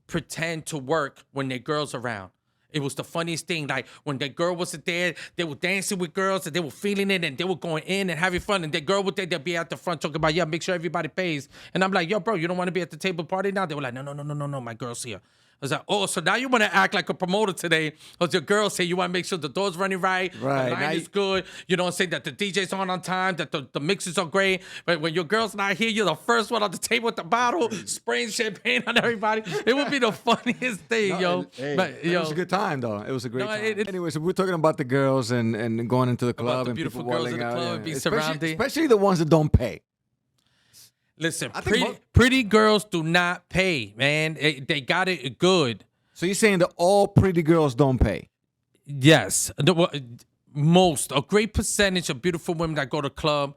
pretend to work when their girls around. It was the funniest thing. Like when the girl wasn't there, they were dancing with girls and they were feeling it and they were going in and having fun. And the girl would there, they'll be at the front talking about, yeah, make sure everybody pays. And I'm like, yo, bro, you don't want to be at the table party now? They were like, no, my girl's here. I was like, oh, so now you want to act like a promoter today because your girl say you want to make sure the door's running right, Right, the now line is good, say that the DJ's on time, that the mixes are great. But when your girl's not here, you're the first one on the table with the bottle, spraying champagne on everybody. It would be the funniest thing, yo. It was a good time, though. It was a great No, time. Anyway, so we're talking about the girls and going into the club the and beautiful people girls in walling the out, club, be especially, surrounded. especially the ones that don't pay. Listen, I think pretty girls do not pay, man. They got it good. So you're saying that all pretty girls don't pay? Yes, a great percentage of beautiful women that go to club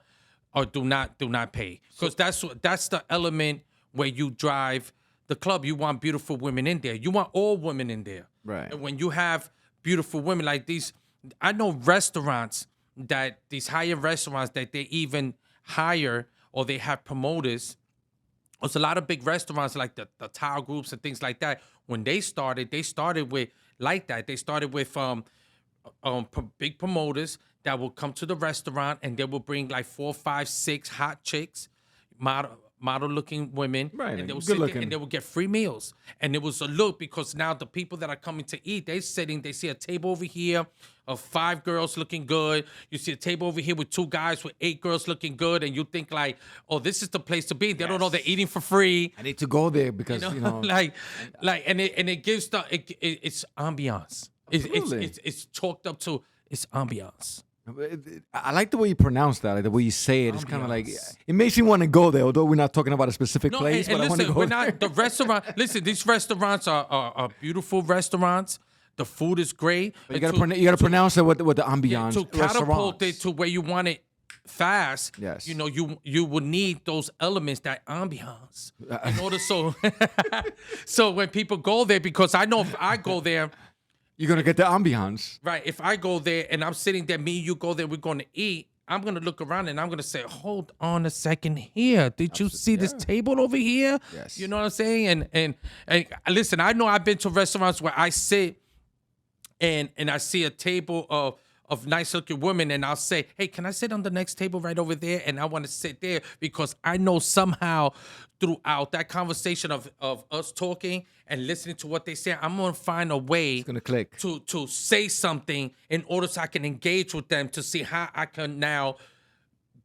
or do not pay because that's the element where you drive the club. You want beautiful women in there. You want all women in there. Right. And when you have beautiful women like these, I know restaurants these high-end restaurants that they even hire or they have promoters. There's a lot of big restaurants like the Tile Groups and things like that. When they started with like that. They started with big promoters that will come to the restaurant and they will bring like 4, 5, 6 hot chicks, model looking women, Right, and they will good sit there looking. and they will get free meals. And it was a look because now the people that are coming to eat, they see a table over here of 5 girls looking good. You see a table over here with 2 guys with 8 girls looking good, and you think like, oh, this is the place to be. They don't know they're eating for free. I need to go there because, like, and it gives it's ambiance. Absolutely. It's chalked up to it's ambiance. I like the way you pronounce that, like the way you say it. It's kind of like, Ambiance. it makes me want to go there, although we're not talking about a specific No, place, and but I want to listen, go we're there. not the restaurant. Listen, these restaurants are beautiful restaurants. The food is great. You gotta pronounce it with the ambiance. To catapult restaurants. it to where you want it fast. Yes. You will need those elements, that ambiance, in order so when people go there, because I know if I go there. You're gonna get the ambiance. Right. If I go there and I'm sitting there, me and you go there, we're going to eat. I'm going to look around and I'm going to say, hold on a second here. Did you see this table over here? Yes. You know what I'm saying? And listen, I know I've been to restaurants where I sit and I see a table of nice looking women and I'll say, hey, can I sit on the next table right over there? And I want to sit there because I know somehow throughout that conversation of us talking and listening to what they say, I'm going to find a way It's gonna click. to say something in order so I can engage with them to see how I can now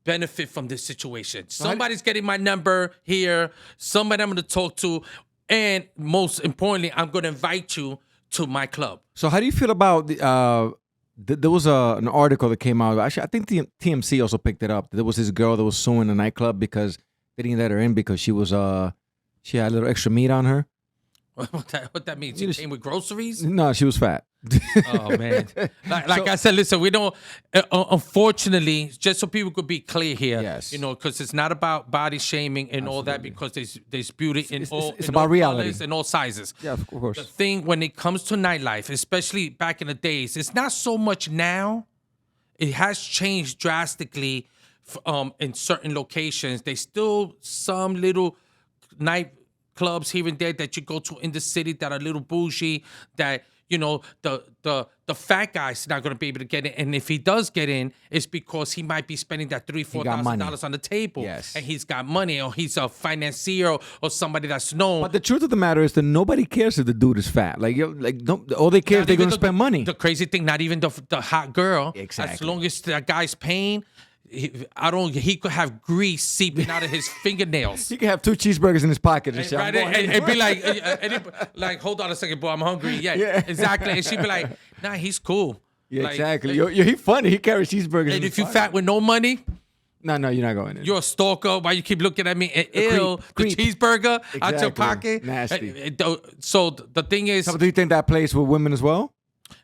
benefit from this situation. Somebody's getting my number here, somebody I'm going to talk to, and most importantly, I'm going to invite you to my club. So how do you feel about there was an article that came out. Actually, I think TMC also picked it up. There was this girl that was suing a nightclub because they didn't let her in because she had a little extra meat on her. What that means? You came with groceries? No, she was fat. Oh man! Like I said, listen, we don't. Unfortunately, just so people could be clear here, Yes. because it's not about body shaming and all that, because there's beauty in all. It's in about all reality. colors and all sizes. Yeah, of course. The thing when it comes to nightlife, especially back in the days, it's not so much now. It has changed drastically. In certain locations, there's still some little night clubs here and there that you go to in the city that are a little bougie, that the fat guy's not going to be able to get in, and if he does get in, it's because he might be spending that $3,000-$4,000 on the table, Yes. and he's got money, or he's a financier, or somebody that's known. But the truth of the matter is that nobody cares if the dude is fat. All they care if they're going to spend money. The crazy thing, not even the hot girl. Exactly. As long as that guy's paying. He could have grease seeping out of his fingernails. He could have 2 cheeseburgers in his pocket and say, Right, and be like, hold on a second, boy, I'm hungry. Yeah, exactly. And she'd be like, nah, he's cool. Yeah, Like, exactly. He's funny. He carries cheeseburgers. And if you fat with no money, no, you're not going in. you're a stalker. Why you keep looking at me? Ew, creep. the cheeseburger out your Exactly. pocket. Nasty. So the thing is, So do you think that plays with women as well?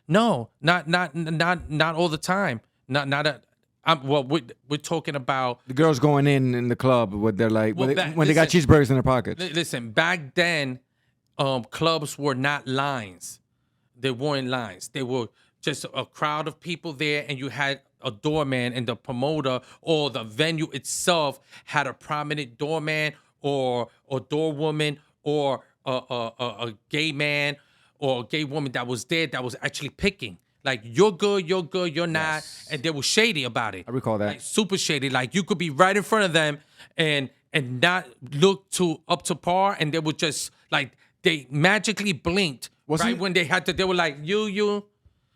no, not all the time. We're talking about. The girls going in the club with their like Well, when they got cheeseburgers in their pockets. Listen, back then, clubs were not lines. They weren't lines. They were just a crowd of people there, and you had a doorman, and the promoter or the venue itself had a prominent doorman or doorwoman or a gay man or a gay woman that was there that was actually picking. Like, you're good, you're not. Yes. And they were shady about it. I recall that. Like, super shady. Like, you could be right in front of them and not look up to par, and they would just, like, they magically blinked. Right when they had to, they were like, you.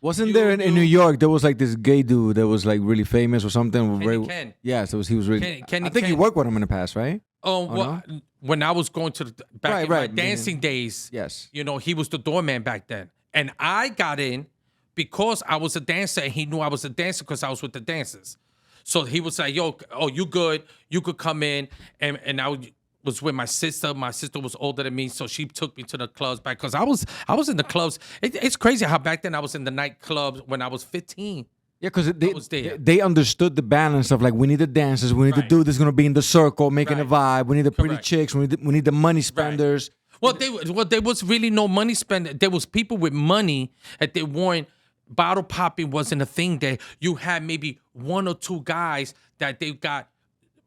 Wasn't there in New York, there was like this gay dude that was like really famous or something? Ken. Yeah, so he was really. Kenny I think you Ken. worked with him in the past, right? Well, when I was going to back in my Right. dancing days, Yes. he was the doorman back then. And I got in because I was a dancer, and he knew I was a dancer because I was with the dancers. So he was like, yo, you good? You could come in. And I was with my sister. My sister was older than me, so she took me to the clubs back, because I was in the clubs. It's crazy how back then I was in the nightclubs when I was 15. Yeah, because was there. they understood the balance of like, we need the dancers, we need the dude that's gonna be in the circle making a vibe, we need the pretty Correct. chicks, we need the money spenders. Well, there was really no money spent. There was people with money that they weren't. Bottle popping wasn't a thing there. You had maybe 1 or 2 guys that they got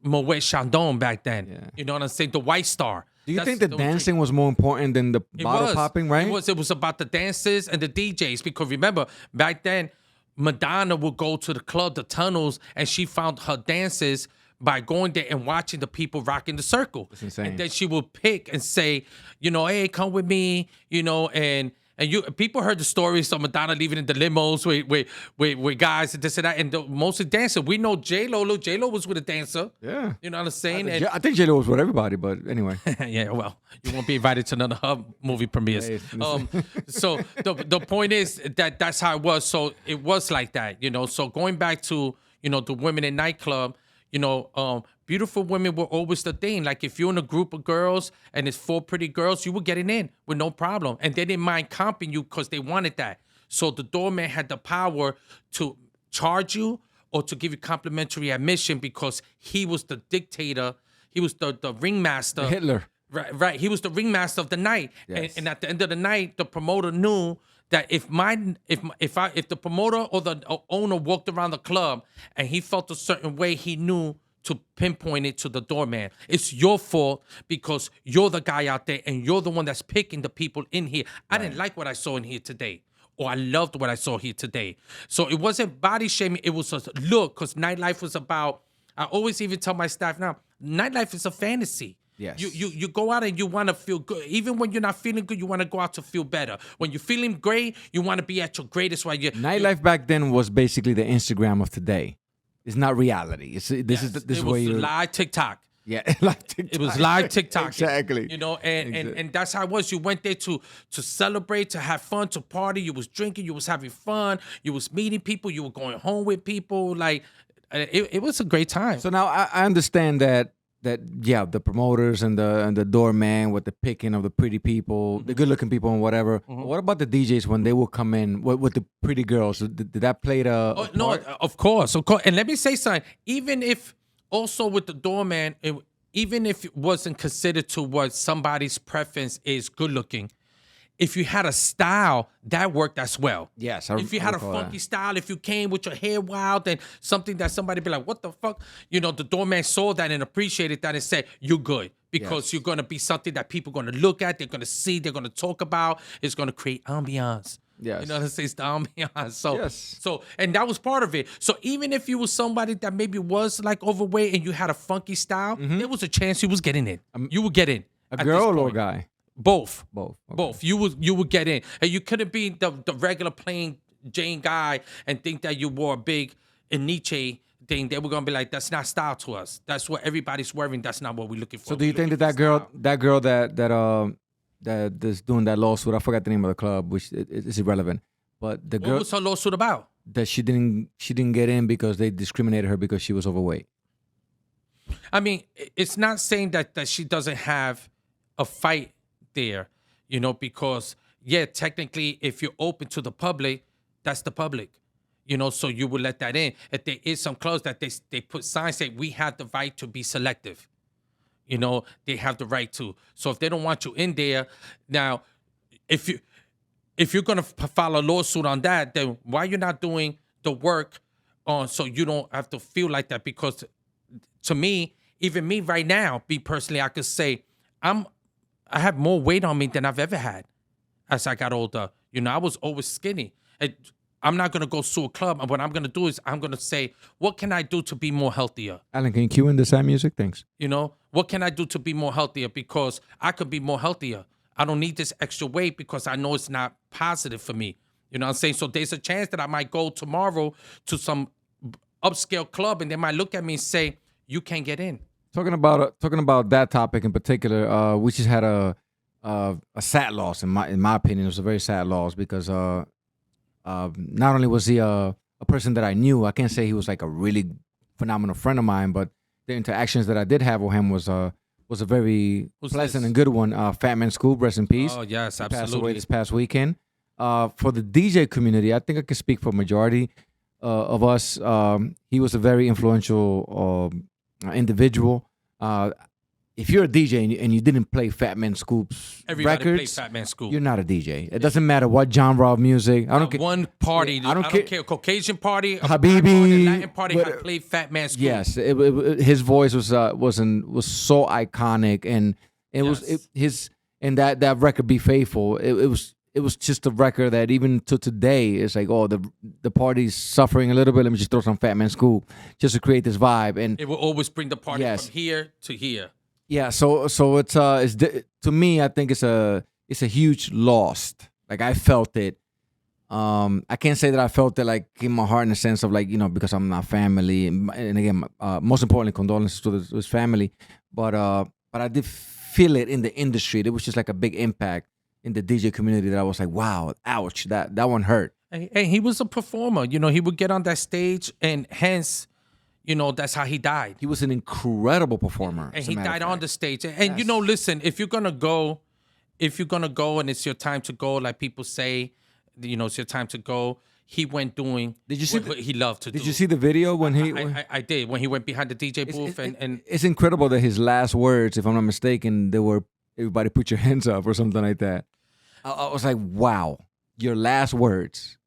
Moet Chandon back then. Yeah. You know what I'm saying? The White Star. Do you think the dancing was more important than the bottle popping, right? It was about the dances and the DJs, because remember, back then, Madonna would go to the club, the tunnels, and she found her dances by going there and watching the people rocking the circle. That's insane. And then she would pick and say, hey, come with me, and people heard the stories of Madonna leaving in the limos with guys and this and that, and mostly dancing. We know J-Lo. Look, J-Lo was with a dancer. Yeah. You know what I'm saying? I think J-Lo was with everybody, but anyway. Yeah, well, you won't be invited to none of her movie premieres. Hey, So the point is that's how it was. So it was like that, So going back to, the women in nightclub, beautiful women were always the thing. Like, if you're in a group of girls and it's 4 pretty girls, you were getting in with no problem. And they didn't mind comping you because they wanted that. So the doorman had the power to charge you or to give you complimentary admission, because he was the dictator. He was the ringmaster. Hitler. Right. He was the ringmaster of the night. Yes. And at the end of the night, the promoter knew that if the promoter or the owner walked around the club and he felt a certain way, he knew to pinpoint it to the doorman. It's your fault because you're the guy out there and you're the one that's picking the people in here. I didn't like what I saw in here today, or I loved what I saw here today. So it wasn't body shaming. It was a look, because nightlife was about, I always even tell my staff now, nightlife is a fantasy. Yes. You go out and you want to feel good. Even when you're not feeling good, you want to go out to feel better. When you're feeling great, you want to be at your greatest. While Nightlife back then was basically the Instagram of today. It's not reality. This is where you live TikTok. Yeah, live TikTok. It was live TikTok. Exactly. And that's how it was. You went there to celebrate, to have fun, to party. You was drinking, you was having fun, you was meeting people, you were going home with people. Like, it was a great time. So now I understand that the promoters and the doorman with the picking of the pretty people, the good looking people and whatever. What about the DJs when they will come in with the pretty girls? Did that play a No, part? of course, of course. And let me say something. Even if also with the doorman, even if it wasn't considered to what somebody's preference is good looking, if you had a style, that worked as well. Yes, If you I had a recall funky that. style, if you came with your hair wild and something that somebody be like, what the fuck? You know, the doorman saw that and appreciated that and said, you're good. Because Yes. you're going to be something that people are going to look at, they're going to see, they're going to talk about. It's going to create ambiance. Yes. You know what I'm saying? It's the ambiance. So, Yes. and that was part of it. So even if you was somebody that maybe was like overweight and you had a funky style, there was a chance you was getting in. You would get in. A at this girl or a point. guy? Both. Both. Okay. Both. You would get in. And you couldn't be the regular plain Jane guy and think that you wore a big Nietzsche thing. They were gonna be like, that's not style to us. That's what everybody's wearing. That's not what we're looking for. So do you think that girl that's doing that lawsuit? I forgot the name of the club, which is irrelevant. But the What girl was her lawsuit about? that she didn't get in because they discriminated her because she was overweight. I mean, it's not saying that she doesn't have a fight there, you know, because yeah, technically, if you're open to the public, that's the public, you know, so you would let that in. If there is some clubs that they put signs saying we have the right to be selective, you know, they have the right to. So if they don't want you in there, now, if you're gonna file a lawsuit on that, then why you're not doing the work on so you don't have to feel like that? Because to me, even me right now, be personally, I could say I have more weight on me than I've ever had as I got older. You know, I was always skinny. I'm not gonna go sue a club. And what I'm gonna do is I'm gonna say, what can I do to be more healthier? Alan, can you cue in the sad music? Thanks. You know, what can I do to be more healthier? Because I could be more healthier. I don't need this extra weight because I know it's not positive for me. You know what I'm saying? So there's a chance that I might go tomorrow to some upscale club and they might look at me and say, you can't get in. Talking about that topic in particular, we just had a sad loss in my opinion. It was a very sad loss because not only was he a person that I knew, I can't say he was like a really phenomenal friend of mine, but the interactions that I did have with him was a very Who's pleasant this? and good one. Fat Man Scoop, rest in peace. Oh, yes, He passed away absolutely. this past weekend. For the DJ community, I think I can speak for majority of us. He was a very influential individual. If you're a DJ and you didn't play Fat Man Scoop's Everybody records, plays Fat Man Scoop. you're not a DJ. It doesn't matter what genre of music. I don't care. One party. I don't care. Caucasian party, a Habibi, black party, Latin party. I what- played Fat Man Scoop. Yes, his voice was so iconic, and that record "Be Faithful." It was just a record that even to today it's like, oh, the party's suffering a little bit. Let me just throw some Fat Man Scoop just to create this vibe. And It will always bring the party Yes. from here to here. yeah, so to me, I think it's a huge loss. Like I felt it. I can't say that I felt it like in my heart in the sense of like, you know, because I'm not family, and again, most importantly, condolences to his family. But I did feel it in the industry. There was just like a big impact in the DJ community that I was like, wow, ouch, that one hurt. And he was a performer. You know, he would get on that stage, and hence, you know, that's how he died. He was an incredible performer, And as a he matter of died on fact. the stage. And you know, listen, if you're gonna go and it's your time to go, like people say, you know, it's your time to go. He went doing Did you see what he loved to do. Did you see the video when he? I did when he went behind the DJ booth and It's incredible that his last words, if I'm not mistaken, they were "Everybody put your hands up" or something like that. I was like, wow, your last words.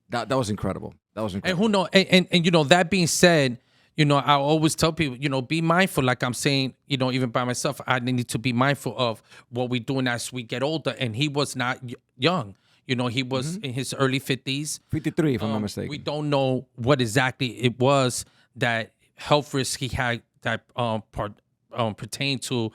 That was incredible. That was And incredible. who know? And you know, that being said, you know, I always tell people, you know, be mindful. Like I'm saying, you know, even by myself, I need to be mindful of what we're doing as we get older. And he was not young. You know, he was in his early 50s. 53, if I'm not mistaken. We don't know what exactly it was that health risk he had that pertained to.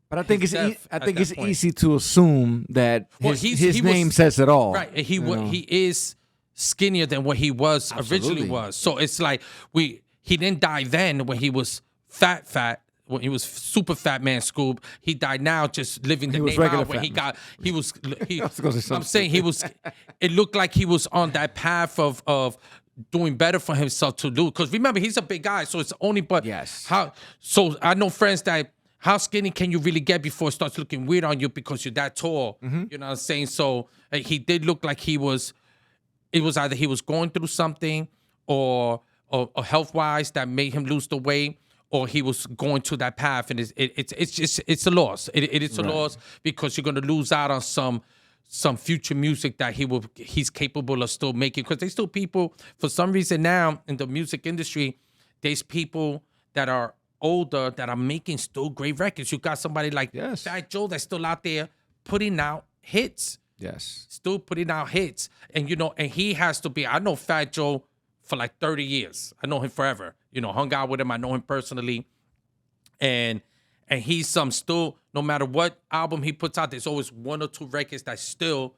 But I think his it's death at that point. easy to assume that Well, his name says it all. Right. And he you know? he is skinnier than what he was originally Absolutely. was. So it's like he didn't die then when he was fat. When he was super Fat Man Scoop, he died now just living the was name regular out. When Fat he Man. got, he was. He, I was gonna say I'm something. saying he was. It looked like he was on that path of doing better for himself to do. Because remember, he's a big guy, so it's only but Yes. how. So I know friends that how skinny can you really get before it starts looking weird on you because you're that tall. You know what I'm saying? So he did look like he was. It was either he was going through something or health wise that made him lose the weight, or he was going to that path, and it's a loss. It is a loss because you're gonna lose out on some future music that he's capable of still making. Because there's still people for some reason now in the music industry, there's people that are older that are making still great records. You got somebody like Fat Joe that's still out there putting out hits. Yes. Still putting out hits. And, and he has to be, I know Fat Joe for like 30 years. I know him forever. Hung out with him. I know him personally. And he's still, no matter what album he puts out, there's always one or two records that still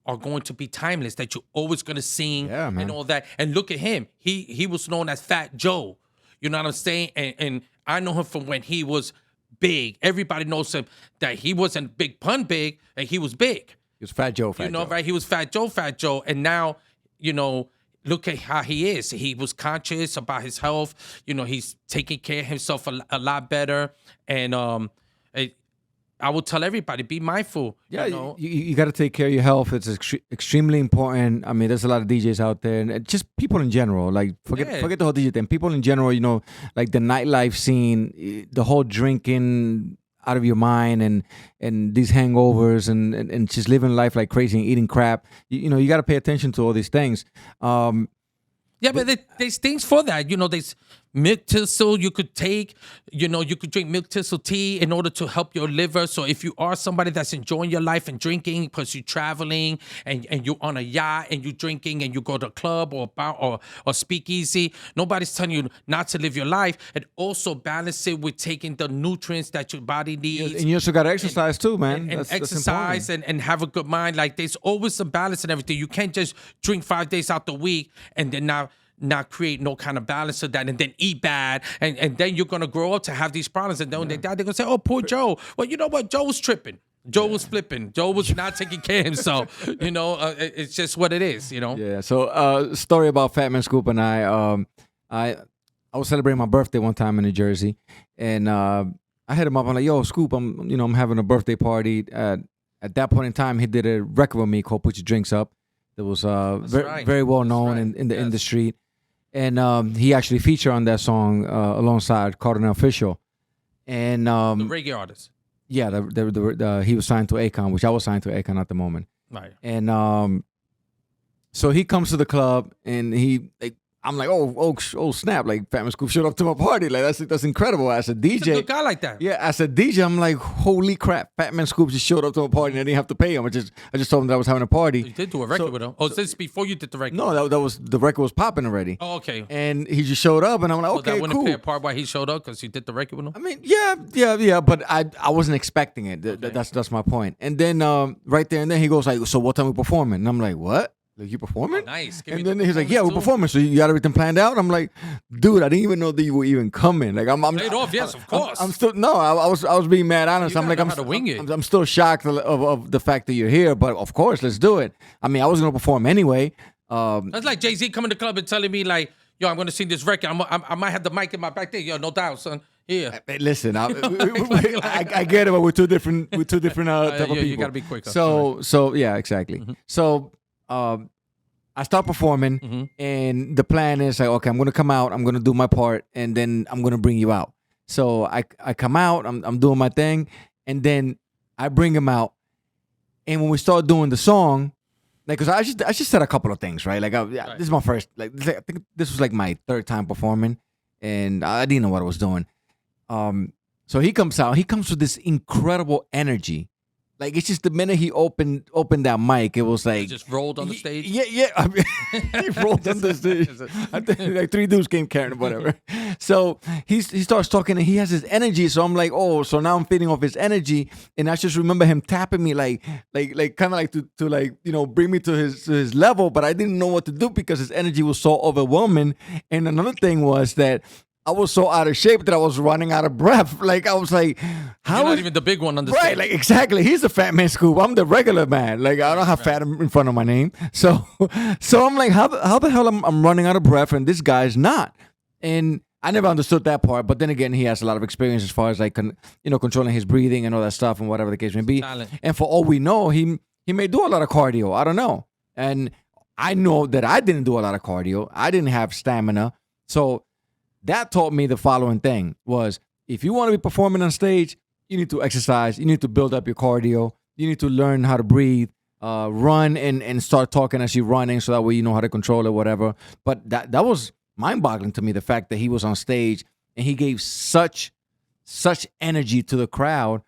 are going to be timeless, that you're always going to sing and all that. And look at him. He was known as Fat Joe. You know what I'm saying? And I know him from when he was big. Everybody knows him that he wasn't big pun big, and he was big. He was Fat Joe, Fat Joe. Right? He was Fat Joe. And now, look at how he is. He was conscious about his health. He's taking care of himself a lot better. And I will tell everybody, be mindful. Yeah, you got to take care of your health. It's extremely important. I mean, there's a lot of DJs out there, and just people in general. Like, forget the whole DJ thing. People in general, like the nightlife scene, the whole drinking out of your mind and these hangovers and just living life like crazy and eating crap. You got to pay attention to all these things. But there's things for that. There's milk thistle you could take. You could drink milk thistle tea in order to help your liver. So if you are somebody that's enjoying your life and drinking because you're traveling and you're on a yacht and you're drinking and you go to a club or bar or speakeasy, nobody's telling you not to live your life. And also balance it with taking the nutrients that your body needs. And you also got to exercise too, man. And exercise and have a good mind. Like, there's always a balance and everything. You can't just drink 5 days out the week and then not create no kind of balance of that, and then eat bad, and then you're gonna grow up to have these problems, and then when they die, they're gonna say, "Oh, poor Joe." Well, you know what? Joe was tripping. Joe was flipping. Joe was not taking care of himself. It's just what it is. Yeah. So, story about Fat Man Scoop and I was celebrating my birthday one time in New Jersey, and I hit him up. I'm like, "Yo, Scoop, I'm having a birthday party." At that point in time, he did a record with me called "Put Your Drinks Up." That was very well known in the industry. And he actually featured on that song alongside Cardinal Official. And the reggae artist. Yeah, he was signed to Akon, which I was signed to Akon at the moment. Right. And so he comes to the club, and I'm like, oh snap! Like, Fat Man Scoop showed up to my party. Like, that's incredible. As a DJ, he's a good guy like that. Yeah, as a DJ, I'm like, holy crap! Fat Man Scoop just showed up to my party, and I didn't have to pay him. I just told him that I was having a party. You did do a record with him. Oh, is this before you did the record? No, that was the record was popping already. Oh, okay. And he just showed up, and I'm like, okay, that wouldn't cool. play a part why he showed up because you did the record with him. I mean, yeah, but I wasn't expecting it. Okay. That's my point. And then right there and then he goes like, so what time we performing? And I'm like, what? Like, you performing? Oh, nice. And then he's like, yeah, we're performing. So you got everything planned out? I'm like, dude, I didn't even know that you were even coming. Like, I'm Played off, yes, of course. I'm still I was being mad honest. You I'm like, know how to wing it. I'm still shocked of the fact that you're here, but of course, let's do it. I mean, I was gonna perform anyway. That's like Jay-Z coming to the club and telling me like, yo, I'm gonna sing this record. I might have the mic in my back there. Yo, no doubt, son. Yeah. Listen, I get it, but we're two different type of people. You gotta be quicker. So yeah, exactly. Mm-hmm. So I start performing, and the plan is like, okay, I'm gonna come out, I'm gonna do my part, and then I'm gonna bring you out. So I come out, I'm doing my thing, and then I bring him out, and when we start doing the song, like, cause I just said a couple of things, right? Like, this is my first, like, I think this was like my third time performing, and I didn't know what I was doing. So he comes out, he comes with this incredible energy. Like, it's just the minute he opened that mic, it was like... He just rolled on the stage? Yeah. I mean, he rolled on the stage. I think like 3 dudes came carrying him, whatever. So he starts talking, and he has his energy. So I'm like, oh, so now I'm feeding off his energy. And I just remember him tapping me like kind of like to like, bring me to his level. But I didn't know what to do because his energy was so overwhelming. And another thing was that I was so out of shape that I was running out of breath. Like I was like, how You're not is even the big one on the right? stage. Like exactly. He's the fat man Scoop. I'm the regular man. Like I don't have fat in front of my name. So I'm like, how the hell I'm running out of breath and this guy's not? And I never understood that part. But then again, he has a lot of experience as far as like controlling his breathing and all that stuff and whatever the case may be. Talent. And for all we know, he may do a lot of cardio. I don't know. And I know that I didn't do a lot of cardio. I didn't have stamina. So that taught me the following thing was if you want to be performing on stage, you need to exercise. You need to build up your cardio. You need to learn how to breathe, run and start talking as you're running so that way you know how to control it, whatever. But that was mind-boggling to me, the fact that he was on stage and he gave such energy to the crowd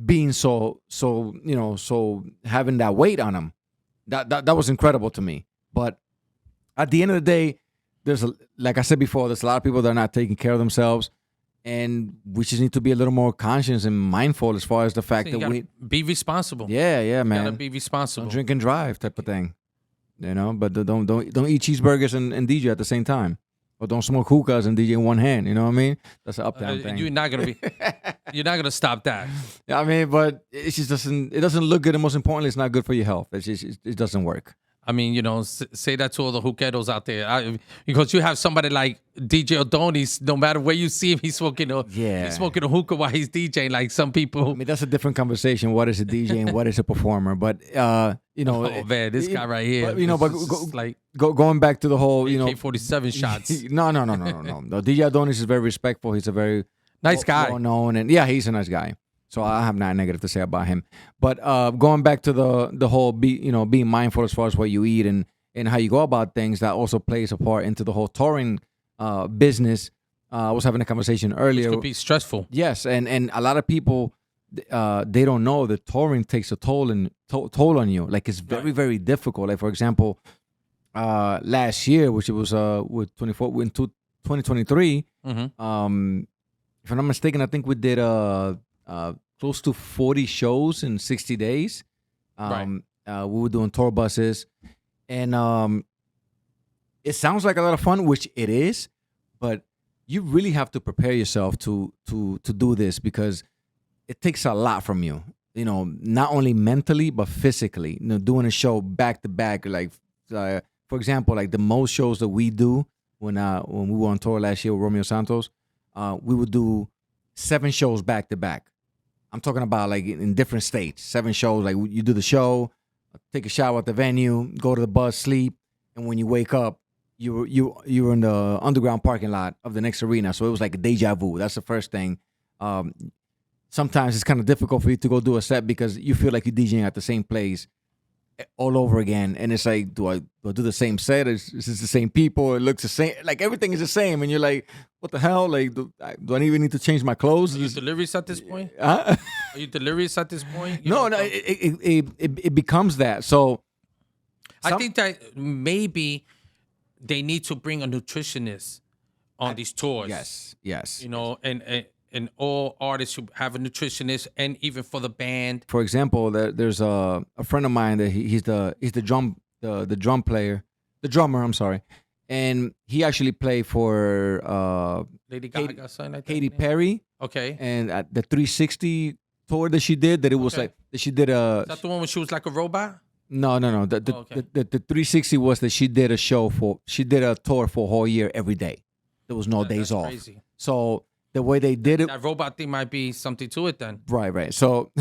being so having that weight on him. That was incredible to me. But at the end of the day, like I said before, there's a lot of people that are not taking care of themselves, and we just need to be a little more conscious and mindful as far as the fact So you that gotta be responsible. yeah, man, You gotta be responsible. don't drink and drive type of thing, But don't eat cheeseburgers and DJ at the same time, or don't smoke hookahs and DJ in one hand. You know what I mean? That's an uptown thing. You're not gonna stop that. Yeah, I mean, but it just doesn't look good, and most importantly, it's not good for your health. It doesn't work. I mean, say that to all the hookeros out there, because you have somebody like DJ Odonis. No matter where you see him, he's smoking a hookah while he's DJing. Like some people. I mean, that's a different conversation. What is a DJ and what is a performer? But oh man, this guy right here. But, going back to the whole, AK-47 shots. No. DJ Adonis is very respectful. He's a very nice guy. Well known, and yeah, he's a nice guy. So I have nothing negative to say about him. But going back to the whole being mindful as far as what you eat and how you go about things, that also plays a part into the whole touring business. I was having a conversation earlier. It could be stressful. Yes, and a lot of people they don't know that touring takes a toll on you. Like it's very very difficult. Like for example, last year, which it was with 2023. Mm-hmm. If I'm not mistaken, I think we did close to 40 shows in 60 days. We were doing tour buses, and it sounds like a lot of fun, which it is, but you really have to prepare yourself to do this because it takes a lot from you. Not only mentally but physically. Doing a show back to back, like for example, like the most shows that we do when we were on tour last year with Romeo Santos, we would do 7 shows back to back. I'm talking about like in different states, 7 shows. Like you do the show, take a shower at the venue, go to the bus, sleep, and when you wake up, you were in the underground parking lot of the next arena. So it was like a deja vu. That's the first thing. Sometimes it's kind of difficult for you to go do a set because you feel like you're DJing at the same place all over again, and it's like, do I do the same set? Is this the same people? It looks the same. Like everything is the same, and you're like, what the hell? Like, do I even need to change my clothes? Are you delirious at this point? Huh? Are you delirious at this point? No. It becomes that. So I think that maybe they need to bring a nutritionist on these tours. Yes. And all artists should have a nutritionist, and even for the band. For example, there's a friend of mine that he's the drum player, the drummer. I'm sorry, and he actually played for Lady Gaga, something like that. Katy Perry. Okay. And at the 360 tour that she did, that it was like that she did a. Is that the one when she was like a robot? No. The 360 was that she did a tour for a whole year every day. There was no days off. Crazy. So the way they did it, that robot thing might be something to it then. Right. So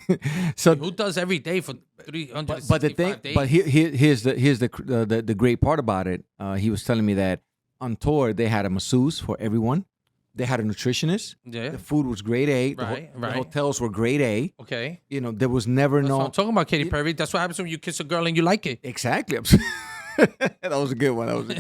who does every day for 365 but the thing, days? but here's the great part about it. He was telling me that on tour they had a masseuse for everyone. They had a nutritionist. Yeah. The food was grade A. Right. The hotels were grade A. Okay. There was never That's what I'm talking about, Katy Perry. That's what happens when you kiss a girl and you like it. Exactly. That was a good one.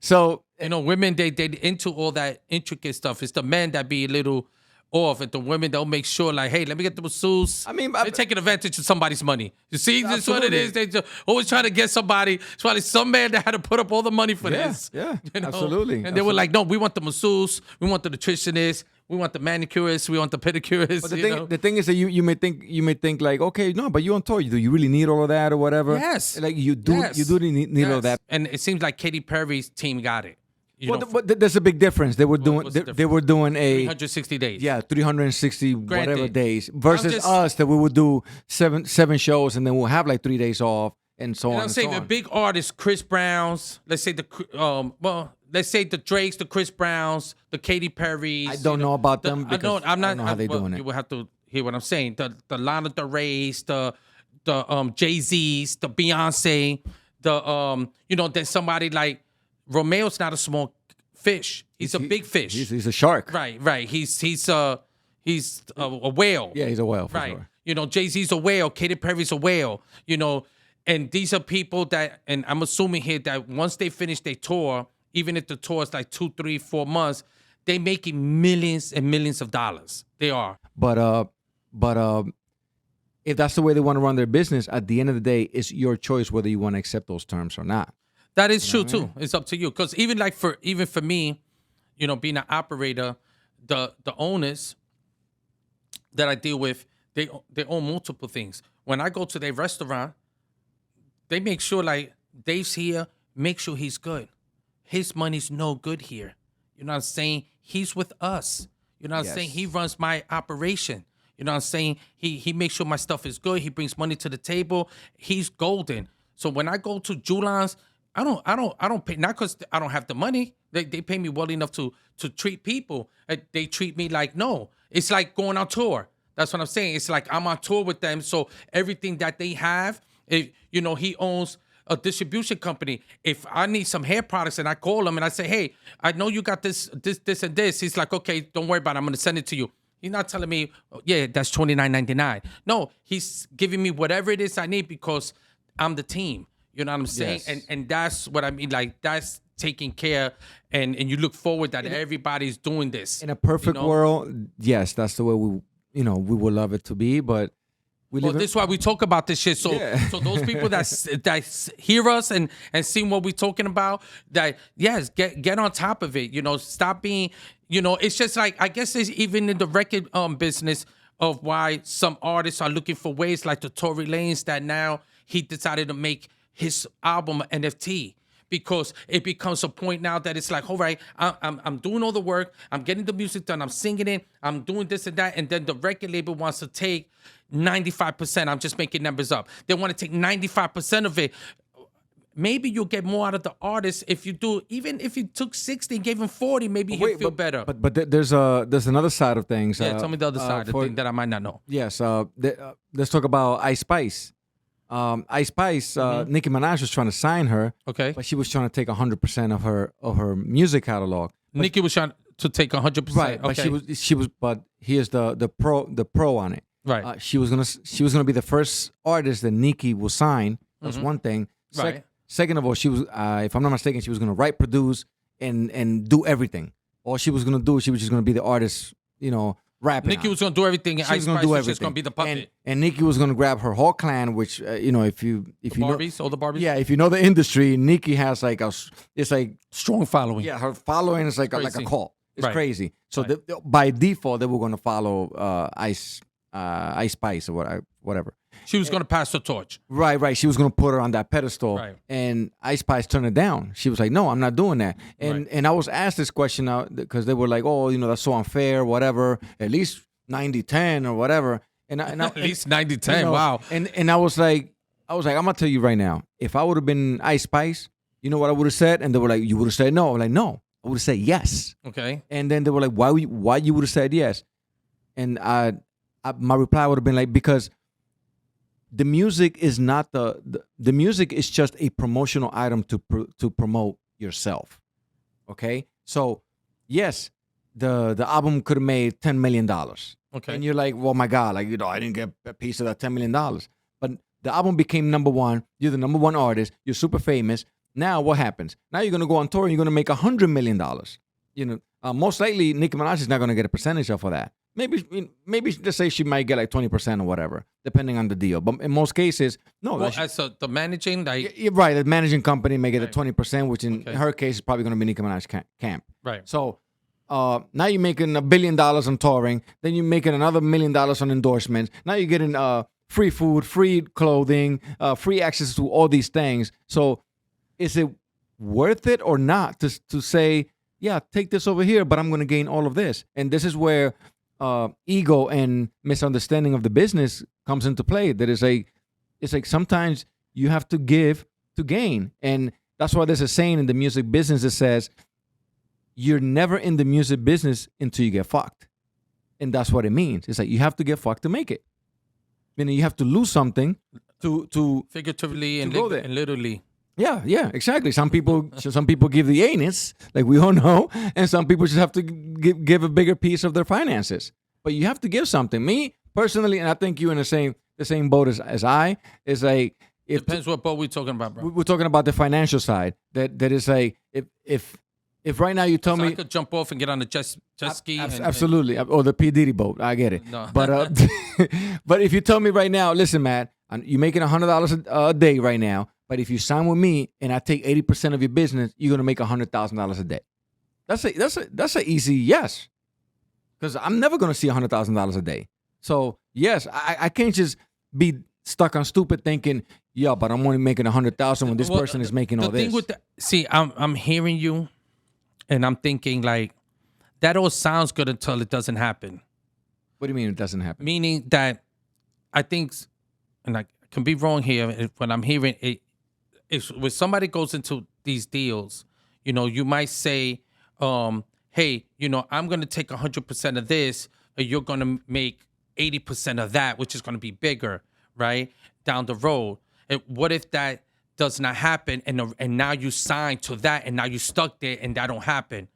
So women they into all that intricate stuff. It's the men that be a little off, and the women they'll make sure like, hey, let me get the masseuse. I mean, they're taking advantage of somebody's money. You see, this is what it is. They just always trying to get somebody. It's probably some man that had to put up all the money for this. Yeah, absolutely. And they were like, no, we want the masseuse, we want the nutritionist, we want the manicurist, we want the pedicurist. But the thing is that you may think like, okay, no, but you on tour, do you really need all of that or whatever? Yes. Like you do need all of that. And it seems like Katy Perry's team got it. You know, but there's a big difference. They were doing what's the they were doing a 360 days. 360 whatever Granted, days versus just- us that we would do seven shows and then we'll have like 3 days off and so You know on. what I'm And saying? so The on. big artists, Chris Browns, let's say let's say the Drakes, the Chris Browns, the Katy Perrys. I don't know about them because I'm not, I don't know how they're doing it. You will have to hear what I'm saying. The Lana Del Rey's, the Jay-Z's, the Beyonce, then somebody like Romeo's not a small fish. He's a big fish. He's a shark. Right. He's a whale. Yeah, he's a whale for Right. sure. Jay-Z's a whale. Katy Perry's a whale. And these are people that, and I'm assuming here that once they finish their tour, even if the tour is like 2, 3, 4 months, they making millions and millions of dollars. They are. But if that's the way they want to run their business, at the end of the day, it's your choice whether you want to accept those terms or not. That is true too. It's up to you. Because even for me, being an operator, the owners that I deal with, they own multiple things. When I go to their restaurant, they make sure like Dave's here, make sure he's good. His money's no good here. You know what I'm saying? He's with us. You know what I'm saying? He runs my operation. You know what I'm saying? He makes sure my stuff is good. He brings money to the table. He's golden. So when I go to Julan's, I don't pay, not because I don't have the money. They pay me well enough to treat people. They treat me like, no. It's like going on tour. That's what I'm saying. It's like I'm on tour with them. So everything that they have, he owns a distribution company. If I need some hair products and I call him and I say, hey, I know you got this, and this. He's like, okay, don't worry about it. I'm going to send it to you. He's not telling me, yeah, that's $29.99. No, he's giving me whatever it is I need because I'm the team. You know what I'm saying? Yes. And that's what I mean. Like, that's taking care, and you look forward that everybody's doing this. In a perfect world, yes, that's the way we would love it to be, but this is why we talk about this shit. So those people that hear us and see what we're talking about, that get on top of it. Stop being, it's just like, I guess it's even in the record business of why some artists are looking for ways like the Tory Lanez that now he decided to make his album an NFT. Because it becomes a point now that it's like, all right, I'm doing all the work, I'm getting the music done, I'm singing it, I'm doing this and that, and then the record label wants to take 95%. I'm just making numbers up. They want to take 95% of it. Maybe you'll get more out of the artist if you do. Even if you took 60 and gave him 40, maybe he'll feel better. But there's another side of things. Yeah, tell me the other side, the thing that I might not know. Yes, let's talk about Ice Spice. Ice Spice, Nicki Minaj was trying to sign her, Okay. but she was trying to take 100% of her music catalog. Nicki was trying to take 100%. Right, but Okay. she was. But here's the pro on it. Right. She was gonna be the first artist that Nicki will sign. That's one thing. Right. Second of all, she was, if I'm not mistaken, she was gonna write, produce, and do everything. All she was gonna do, she was just gonna be the artist, rapping. Nicki was going to do everything. And She was Ice gonna Spice do was everything. just going to be the puppet. And Nicki was gonna grab her whole clan, which if you know, Barbies, all the Barbies? yeah, if you know the industry, Nicki has like it's like Strong following. yeah, her following is like a crazy. cult. It's Right. crazy. So by default, they were gonna follow Ice Spice or whatever. She was going to pass the torch. Right. She was gonna put her on that pedestal, Right. and Ice Spice turned it down. She was like, "No, I'm not doing that." And I was asked this question out because they were like, "Oh, that's so unfair, whatever. At least 90-10 or whatever." And At least 90-10. Wow. And I was like, I'm gonna tell you right now, if I would have been Ice Spice, you know what I would have said? And they were like, "You would have said no." I'm like, "No, I would have said yes." Okay. And then they were like, "Why you would have said yes?" And my reply would have been like, because the music is not the music is just a promotional item to promote yourself. Okay, so yes, the album could have made $10 million. Okay. And you're like, well, my God, like, I didn't get a piece of that $10 million. But the album became number one. You're the number one artist. You're super famous. Now what happens? Now you're gonna go on tour and you're gonna make $100 million. Most likely Nicki Minaj is not gonna get a percentage off of that. Maybe let's say she might get like 20% or whatever, depending on the deal. But in most cases, no. Well, as the managing, like, You're right. The managing company may get Right. a 20%, which in her case is probably going to be Nicki Minaj camp. right. So now you're making $1 billion on touring. Then you're making another $1 million on endorsements. Now you're getting free food, free clothing, free access to all these things. So is it worth it or not to say, yeah, take this over here, but I'm going to gain all of this. And this is where ego and misunderstanding of the business comes into play. That is it's like sometimes you have to give to gain. And that's why there's a saying in the music business that says, you're never in the music business until you get fucked. And that's what it means. It's like you have to get fucked to make it. Meaning you have to lose something to figuratively to and, go there. and literally. Yeah, exactly. Some people give the anus, like we all know, and some people just have to give a bigger piece of their finances. But you have to give something. Me personally, and I think you in the same boat as I, is like Depends what boat we're talking about, bro. we're talking about the financial side. That is like if right now you tell So me I could jump off and get on the jet ski. absolutely, or the P Diddy boat, I get it. No. But but if you tell me right now, listen, Matt, you're making $100 a day right now. But if you sign with me and I take 80% of your business, you're gonna make $100,000 a day. That's a easy yes, because I'm never gonna see $100,000 a day. So yes, I can't just be stuck on stupid thinking, yeah, but I'm only making 100,000 when this person is making all the thing this. with see, I'm hearing you, and I'm thinking like that all sounds good until it doesn't happen. What do you mean it doesn't happen? Meaning that I think, and I can be wrong here, when I'm hearing it. If when somebody goes into these deals, you might say, hey, I'm going to take 100% of this, and you're going to make 80% of that, which is going to be bigger, right, down the road. And what if that does not happen, and now you sign to that, and now you stuck there, and that don't happen?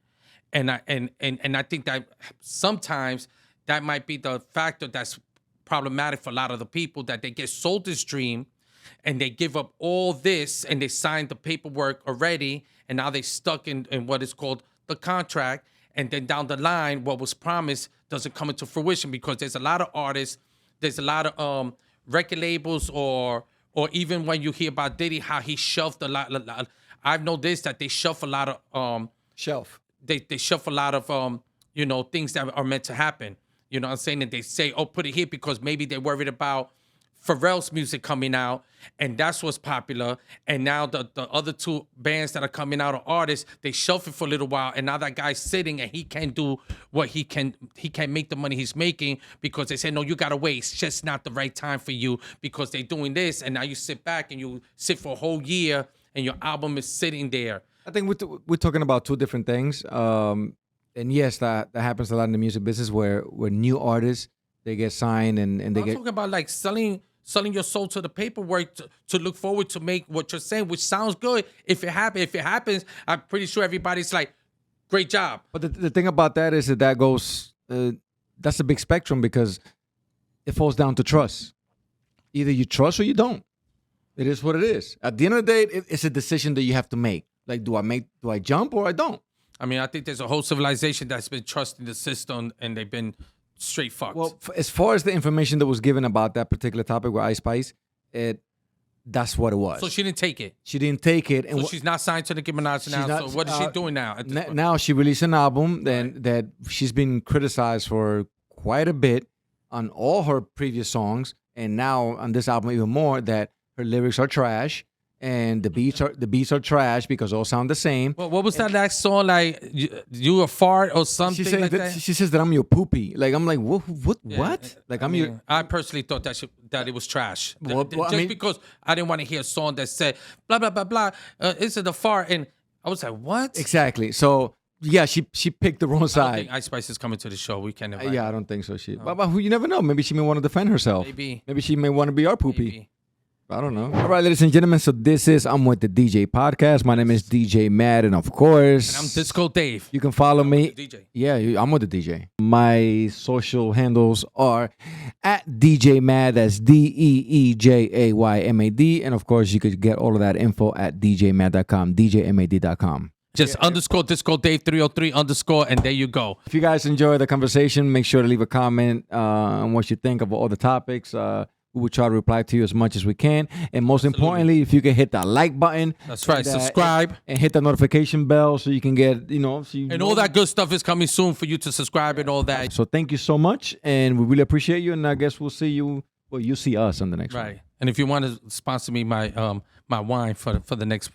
And I think that sometimes that might be the factor that's problematic for a lot of the people, that they get sold this dream, and they give up all this, and they signed the paperwork already, and now they stuck in what is called the contract, and then down the line, what was promised doesn't come into fruition, because there's a lot of artists, there's a lot of record labels, or even when you hear about Diddy, how he shelved a lot. I've noticed that they shelf a lot of They shelf a lot of things that are meant to happen. You know what I'm saying? And they say, oh, put it here because maybe they're worried about Pharrell's music coming out, and that's what's popular. And now the other two bands that are coming out, or artists, they shelf it for a little while, and now that guy's sitting and he can't do what he can't make the money he's making, because they say, no, you gotta wait, it's just not the right time for you, because they're doing this. And now you sit back and you sit for a whole year and your album is sitting there. I think we're talking about two different things. And yes, that happens a lot in the music business, where new artists, they get signed and they I'm talking about like selling your soul to the paperwork to look forward to make what you're saying, which sounds good. If it happens, I'm pretty sure everybody's like, great job. But the thing about that is that goes, that's a big spectrum, because it falls down to trust. Either you trust or you don't. It is what it is. At the end of the day, it's a decision that you have to make. Like, do I jump or I don't? I mean, I think there's a whole civilization that's been trusting the system, and they've been straight fucked. Well, as far as the information that was given about that particular topic with Ice Spice, that's what it was. So she didn't take it. She didn't take it, and so she's not signed to Nicki Minaj now. not, so what is she doing now? Now she released an album that she's been criticized for quite a bit on all her previous songs, and now on this album even more, that her lyrics are trash. And the beats are trash because they all sound the same. Well, what was that last song, like you a fart or something like that? She says that I'm your poopy. Like, I'm like, what? Yeah, What? Like, your. I personally thought that it was trash. Well, Just because I didn't want to hear a song that said blah blah blah blah. It's the fart, and I was like, what? Exactly. So yeah, she picked the wrong I don't side. think Ice Spice is coming to the show. We can invite. Yeah, I don't think so. But who, you never know. Maybe she may want to defend herself. Maybe she may want to be our poopy. Maybe. I don't know. All right, ladies and gentlemen. So this is I'm with the DJ podcast. My name is DJ Mad, and of course, And I'm Disco Dave. You can follow me. DJ. Yeah, I'm with the DJ. My social handles are at DJ Mad. That's DeeJaymad. And of course, you could get all of that info at DJMad.com, DJMad.com. Just underscore Disco Dave 303 underscore, and there you go. If you guys enjoy the conversation, make sure to leave a comment on what you think of all the topics. We will try to reply to you as much as we can. And most importantly, if you can hit that like button. That's right. Subscribe. And hit the notification bell so you can get, all that good stuff is coming soon for you to subscribe and all that. So thank you so much. And we really appreciate you. And I guess we'll see you. Well, you see us on the next one. Right. And if you want to sponsor me my wine for the next,